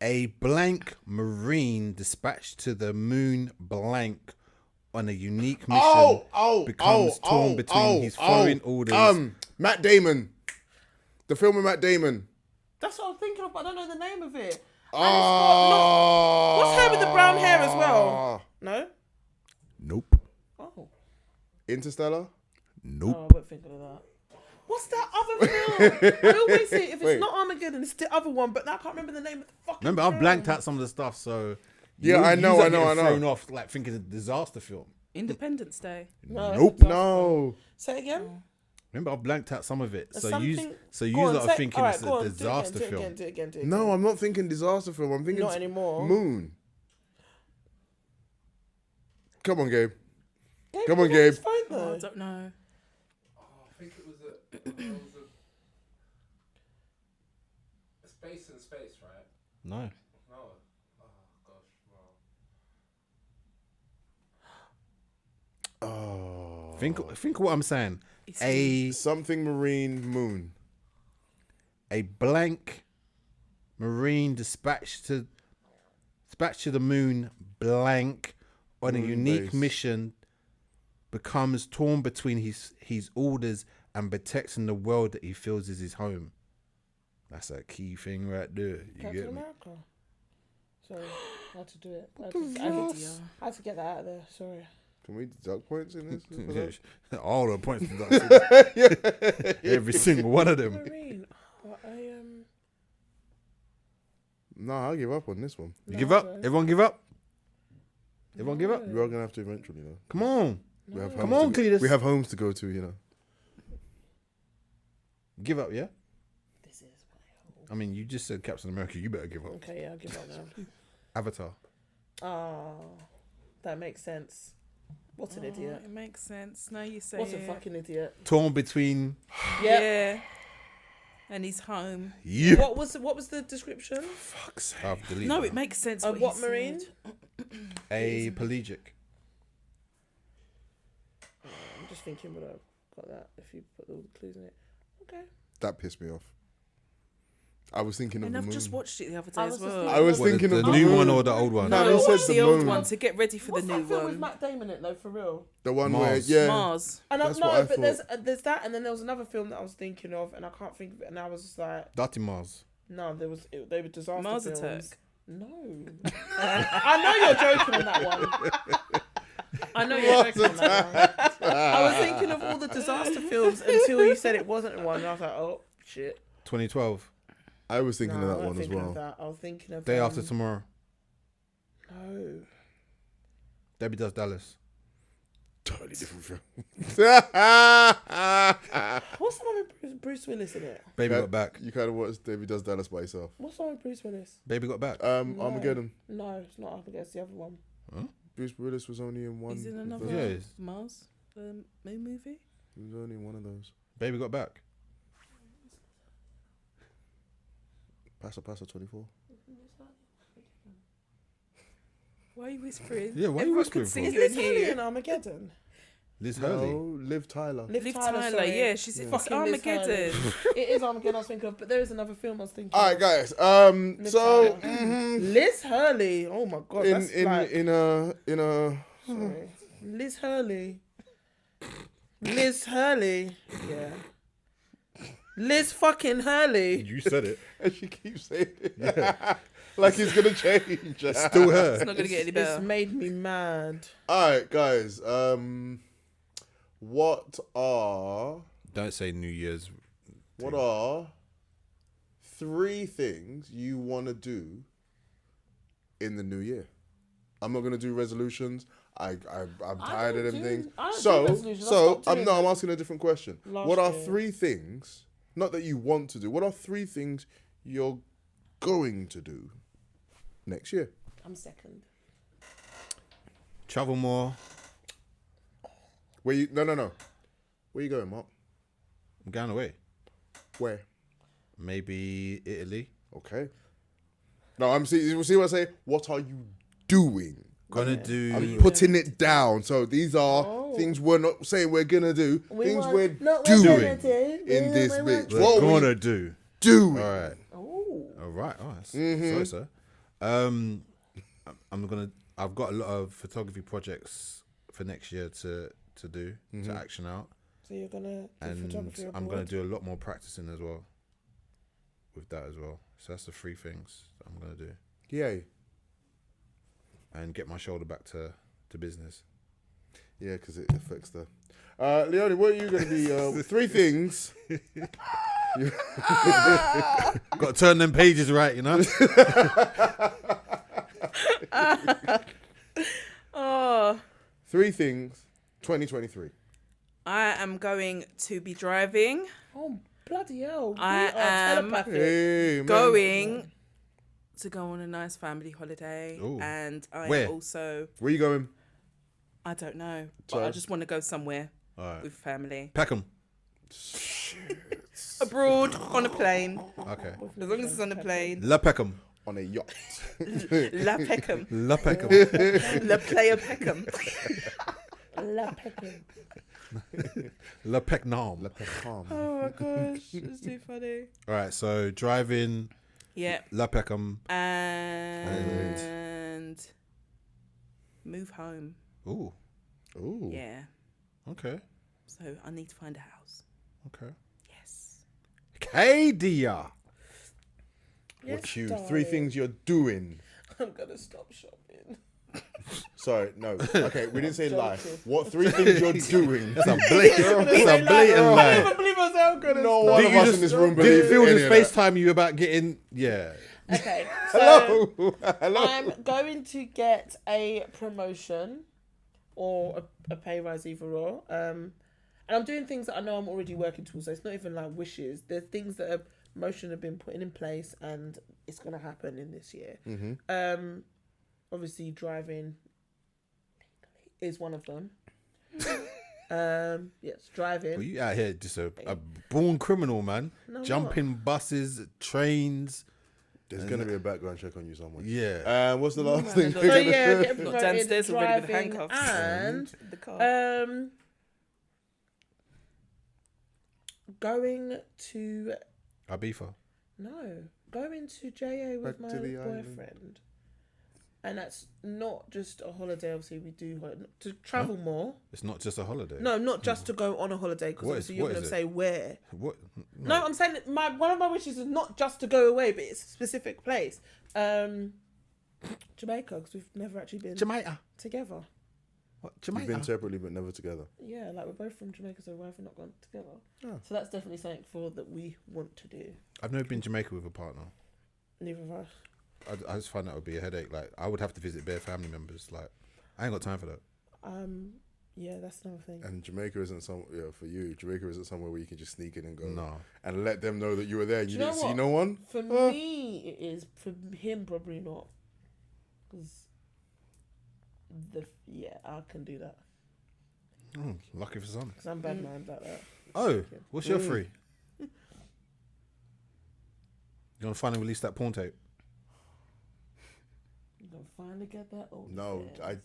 A blank marine dispatched to the moon blank on a unique mission becomes torn between his foreign orders. Matt Damon. The film with Matt Damon. That's what I'm thinking of, but I don't know the name of it. Oh. What's her with the brown hair as well? No? Nope. Oh. Interstellar. Nope. Oh, I wasn't thinking of that. What's that other film? I always say if it's Wait. not Armageddon, it's the other one, but now I can't remember the name of the fucking Remember, film. I've blanked out some of the stuff, so Yeah, I know, yous are I know, getting I know. Thrown off, like thinking it's a disaster film. Independence Day. No, Nope. No. Say it again. Remember, I've blanked out some of it, so Something- you Go on, lot say- are thinking alright, it's go a on, disaster do it film. again, do it again, do it again. No, I'm not thinking disaster film. I'm thinking Not anymore. Moon. Come on, Gabe. Gabe, Come on, you got his Gabe. phone, Oh, though. I don't know. I think it was a space in space, right? No. No. Oh gosh, wow. Oh. Think what I'm saying. It's A Something Marine Moon. blank marine dispatched to the moon blank on a Moon unique base. mission becomes torn between his orders and protecting the world that he feels is his home. That's a key thing right there. You Captain get me? America. Sorry, I had to do it. I had to get that out of there. Sorry. Can we deduct points in this? All the points deducted. Every single one of them. Marine. Oh, No, I'll give up on this one. You give up? Everyone give up? Everyone give up? We are gonna have to eventually, though. Come on. We have Come homes on, to go- Cletus. We have homes to go to, you know. Give up, yeah? This is my home. I mean, you just said Captain America. You better give up. Okay, yeah, I'll give up now. Avatar. Oh, that makes sense. What an idiot. It makes sense. Now you say What a it. fucking idiot. Torn between Yeah. Yeah. And he's home. you. What was the description? Fuck's sake. I've deleted No, that. it makes sense. Of what he marine? said. A pelagic. I'm just thinking would have got that if you put all the clues in it. Okay. That pissed me off. I was thinking of And the I've moon. just watched it the other day I as was just well. I was What, thinking the of the new moon. one or the old one? No, No, he I said watched the the old moon. one to get ready for What's the that new film with one. Matt Damon in it though? For real. The one Mars. where, yeah. Mars. And I That's what know, I but thought. there's that, and then there was another film that I was thinking of, and I can't think of it, and I was just like, Dirty Mars. no, they were disaster Mars films. Attack. No, I know you're joking on that one. I know you're joking on that one. I was thinking of all the disaster films until you said it wasn't one, and I was like, oh shit. 2012. I was thinking No, of I that wasn't one as thinking well. of that. I was thinking of Day After Tomorrow. No. Debbie Does Dallas. Totally different film. What's the one with Bruce Willis in it? Baby Got Back. You kind of watch David Does Dallas by yourself. What's the one with Bruce Willis? Baby Got Back. Armageddon. No, it's not Armageddon. It's the other one. Bruce Willis was only in one. He's in of another those. Yeah, he's- Mars, the moon movie. He was only in one of those. Baby Got Back. Paso 24. Why are you whispering? Yeah, why are you Everyone whispering could for? see Is you in Liz Hurley here. in Armageddon? Liz No, Hurley. Liv Tyler. Liv Tyler, sorry. yeah, she's in Fucking Liz Armageddon. It is Armageddon I was thinking of, but there is another film I was thinking All right, of. guys. Liv So Tyler. Liz Hurley. Oh my god. That's like, in a sorry. Liz Hurley. Liz Hurley. Yeah. Liz fucking Hurley. You said it. and she keeps saying it. Like it's gonna change. It's still her. It's not gonna get any It's better. made me mad. All right, guys. What are Don't say New Year's. what are 3 things you want to do in the new year? I'm not gonna do resolutions. I'm tired of don't them do- things. I don't do So resolutions. I stopped doing I'm asking a different question. last What are year. 3 things? Not that you want to do. What are 3 things you're going to do next year? I'm second. Travel more. Where you? No. Where you going, Mark? I'm going away. Where? Maybe Italy. Okay. No, I'm see what I say. What are you doing? Gonna do. I'm putting it down. So these are things we're not saying we're gonna do. Things we're doing in this bitch. We're What gonna we do. doing? All right. Oh. All right. Oh, that's Mm-hmm. sorry, sir. I've got a lot of photography projects for next year to do Mm-hmm. to action out, So you're gonna do and photography I'm abroad? gonna do a lot more practicing as well. With that as well. So that's the 3 things that I'm gonna do, Yeah. and get my shoulder back to business. Yeah, because it affects the. Leonie, what are you going to be? 3 things. Got to turn them pages right, you know. Oh, 3 things. 2023. I am going to be driving. Oh bloody hell! I We are am telepathic. Hey, man. Going to go on a nice family holiday, Ooh. and I Where? am also. Where you going? I don't know, but I So- just want to go somewhere All right. with family, Peckham. abroad on a plane. Okay. As long as it's on a plane. La Peckham. On a yacht. La Peckham, La Peckham. La Player Peckham. La Peckham. La Pecknam. La Peckham. Oh my gosh, it's too funny. All right. So driving. Yeah, La Peckham. and move home. Ooh. Ooh. Yeah, Okay. so I need to find a house. Okay. Yes. Hey, dear. What you? darling. 3 things you're doing. I'm gonna stop shopping. Sorry, no. Okay, we didn't say lie. Joking. What 3 things you're doing? That's a blatant, that's a blatant I lie. can't believe I said I'm gonna No stop. one Did of you us just- in this room Did believes Phil any just of that. FaceTime you about getting? Yeah. Okay. So Hello. I'm going to get a promotion or a pay rise either or. And I'm doing things that I know I'm already working towards. So it's not even like wishes. There's things that motion have been putting in place and it's going to happen in this year. Mm-hmm. Obviously driving is one of them. Yes, driving. Well, you out here just a born criminal, man. No, I'm Jumping buses, trains. There's going to be a background check on you somewhere. Yeah. What's the last thing? So, So yeah, get Not promoted, downstairs already with driving, handcuffs. and The car. going to Ibiza. going to JA with Back my to the island. boyfriend, and that's not just a holiday. Obviously, we do to travel more. It's not just a holiday. No, not just to go on a holiday because What is- obviously you're what going is to it? say where. What? No, I'm saying that one of my wishes is not just to go away, but it's a specific place. Jamaica, because we've never actually been Jamaica. together. What? You've Jamaica. been separately but never together. Yeah, like we're both from Jamaica, so why have we not gone together? Oh. So that's definitely something that we want to do. I've never been to Jamaica with a partner. Neither of us. I just find that would be a headache. Like I would have to visit bare family members. Like I ain't got time for that. Yeah, that's another thing. And Jamaica isn't for you. Jamaica isn't somewhere where you can just sneak in and go. No. And let them know that you were there. And Do you you know didn't see what? no one. For me, it is. For him, probably not. Because I can do that. Lucky for some. Because I'm bad man like that. Oh, what's your free? You gonna finally release that porn tape? You gonna finally get that old. No, I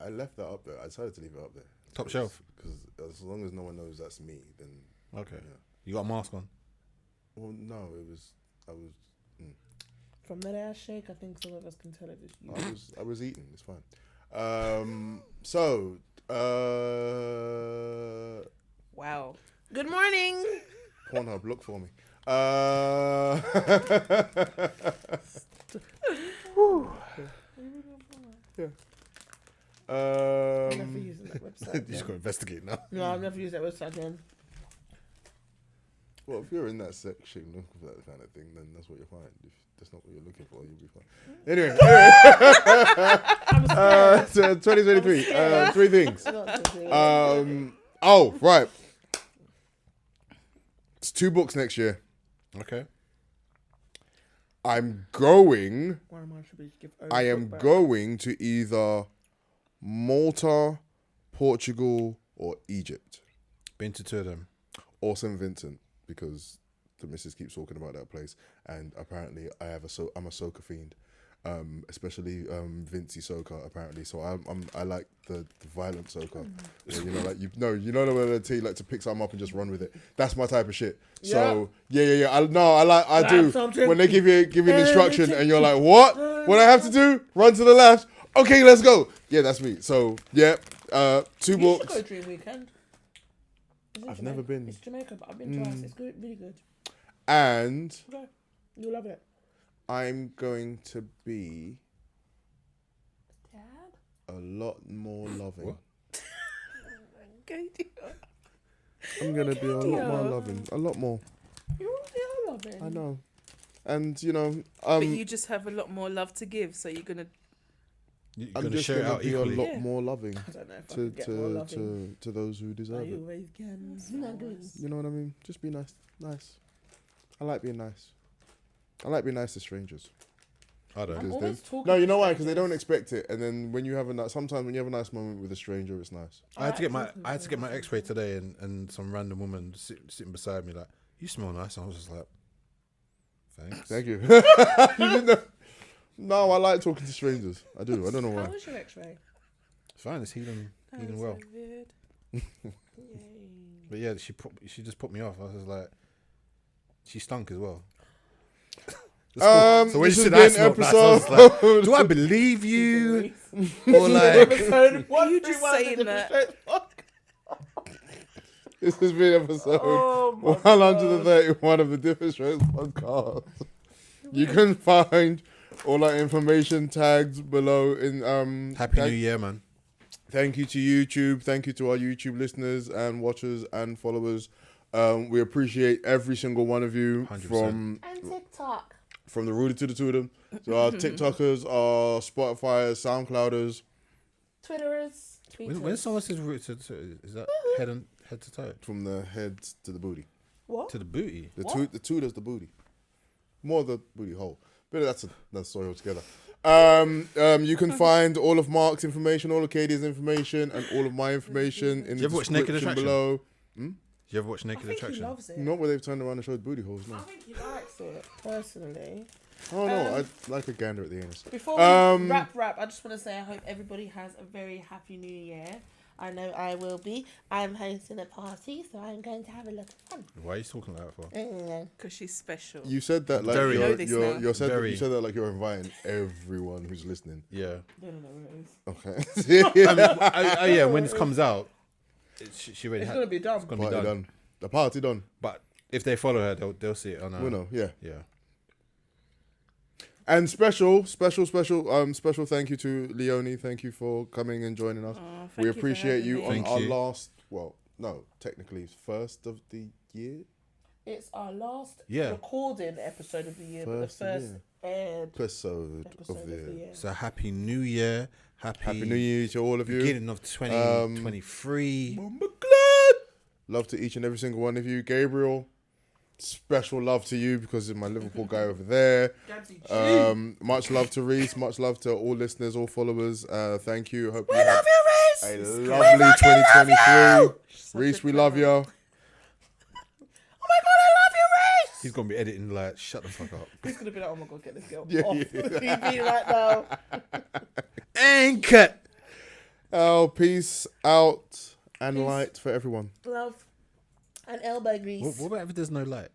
left that up there. I decided to leave it up there. Top shelf. Because as long as no one knows that's me, then Okay. yeah. You got a mask on? Well, no, I From that ass shake, I think some of us can tell it is you. I was eating. It's fine. Wow. Good morning. Pornhub, look for me. Yeah. I'm never using that website. You just got to investigate now. No, I've never used that website again. Well, if you're in that section looking for that kind of thing, then that's what you'll find. If that's not what you're looking for, you'll be fine. Anyway, so 2023, three things. Right. It's 2 books next year. Okay. I am going Back. going to either Malta, Portugal, or Egypt. Been to 2 of them. Or St. Vincent, because the missus keeps talking about that place, and apparently I'm a soca fiend, especially Vincey soca apparently. So I like the violent soca, where, you know where they tell you like to pick something up and just run with it. That's my type of shit. So yeah. I do. When they give you an instruction and you're like, what I have to do? Run to the left. Okay, let's go. Yeah, that's me. So yeah, 2 You books. should go Dream Weekend. I've never been. It's Jamaica, but I've been twice. It's good, really good. And Okay. You'll love it. I'm going to be Dad? a lot more loving. What? I'm going to be a lot more loving. A lot more. You already are loving. I know. And, But you just have a lot more love to give, so you're gonna. You're I'm going to just share it going to out be a equally. lot more loving I don't know if I can get more loving. to those who deserve I it. always can. You know what I mean? Just be nice. Nice. I like being nice. I like being nice to strangers. I don't. I'm Because always then- talking No, you to know why? Because they strangers. don't expect it, and then when you have sometimes when you have a nice moment with a stranger, it's nice. I had to get my X-ray today, and some random woman sitting beside me like, "You smell nice." And I was just like, "Thanks." Thank you. You didn't know. No, I like talking to strangers. I do. I don't know How why. was your X-ray? It's fine. It's healing well. Yay. But yeah, she just put me off. I was just like, she stunk as well. So when this you has said I been smelled nice, I was like, episode. do I believe you? Or like, What you just saying that? This has been episode Oh my 131 of the Different Strokes podcast. You can find all our information tagged below in Happy New Year, man. Thank you to YouTube. Thank you to our YouTube listeners and watchers and followers. We appreciate every single one of you 100%. And TikTok. from the Rudy to the Tudum. So our TikTokers, our Spotifyers, SoundClouders. Twitterers. When someone says root to is that head to toe? From the head to the booty. What? To the booty. The What? the Tudor's the booty. More the booty hole. But that's another story altogether. You can find all of Mark's information, all of Katie's information, and all of my information in you the ever watch Naked description Attraction? below. Did you ever watch I Naked think he Attraction? loves it. Not where they've turned around and showed booty holes, no. I think he likes it, personally. Oh no, I like a gander at the anus. Before we wrap, I just want to say I hope everybody has a very happy new year. I know I will be. I'm hosting a party, so I'm going to have a lot of fun. Why are you talking like that for? Because she's special. You said that like Very. You know this now. you said Very. like you're inviting everyone who's listening. Yeah. I don't know what it is. Okay. Yeah, when this comes out, she already It's had. going to be done. It's gonna be Party done. done. The party done. But if they follow her, they'll see it on. We know, yeah. Yeah. And special thank you to Leonie. Thank you for coming and joining us. Oh, thank We you for appreciate having you me. on Thank our you. last, well, no, technically first of the year. It's our last Yeah. recording episode of the year, but the First of the first year. episode of the year. So happy New Year. Happy New Year to all of you. Beginning of 2023. Love to each and every single one of you. Gabriel, special love to you because of my Liverpool guy over there. Much love to Rhys. Much love to all listeners, all followers. Thank you. Hope We love you, Rhys. a lovely 2023. Rhys, we love you. Oh my god, I love you, Rhys. He's going to be editing like, shut the fuck up. He's gonna be like, oh my god, get this girl Yeah, off yeah. the TV right now. And cut. Oh, peace out and Peace. light for everyone. Love and elbow grease. What about if there's no light?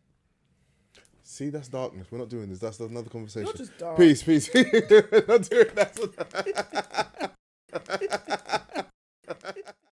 See, that's darkness. We're not doing this. That's another conversation. You're just dark. Peace, peace. Not doing that.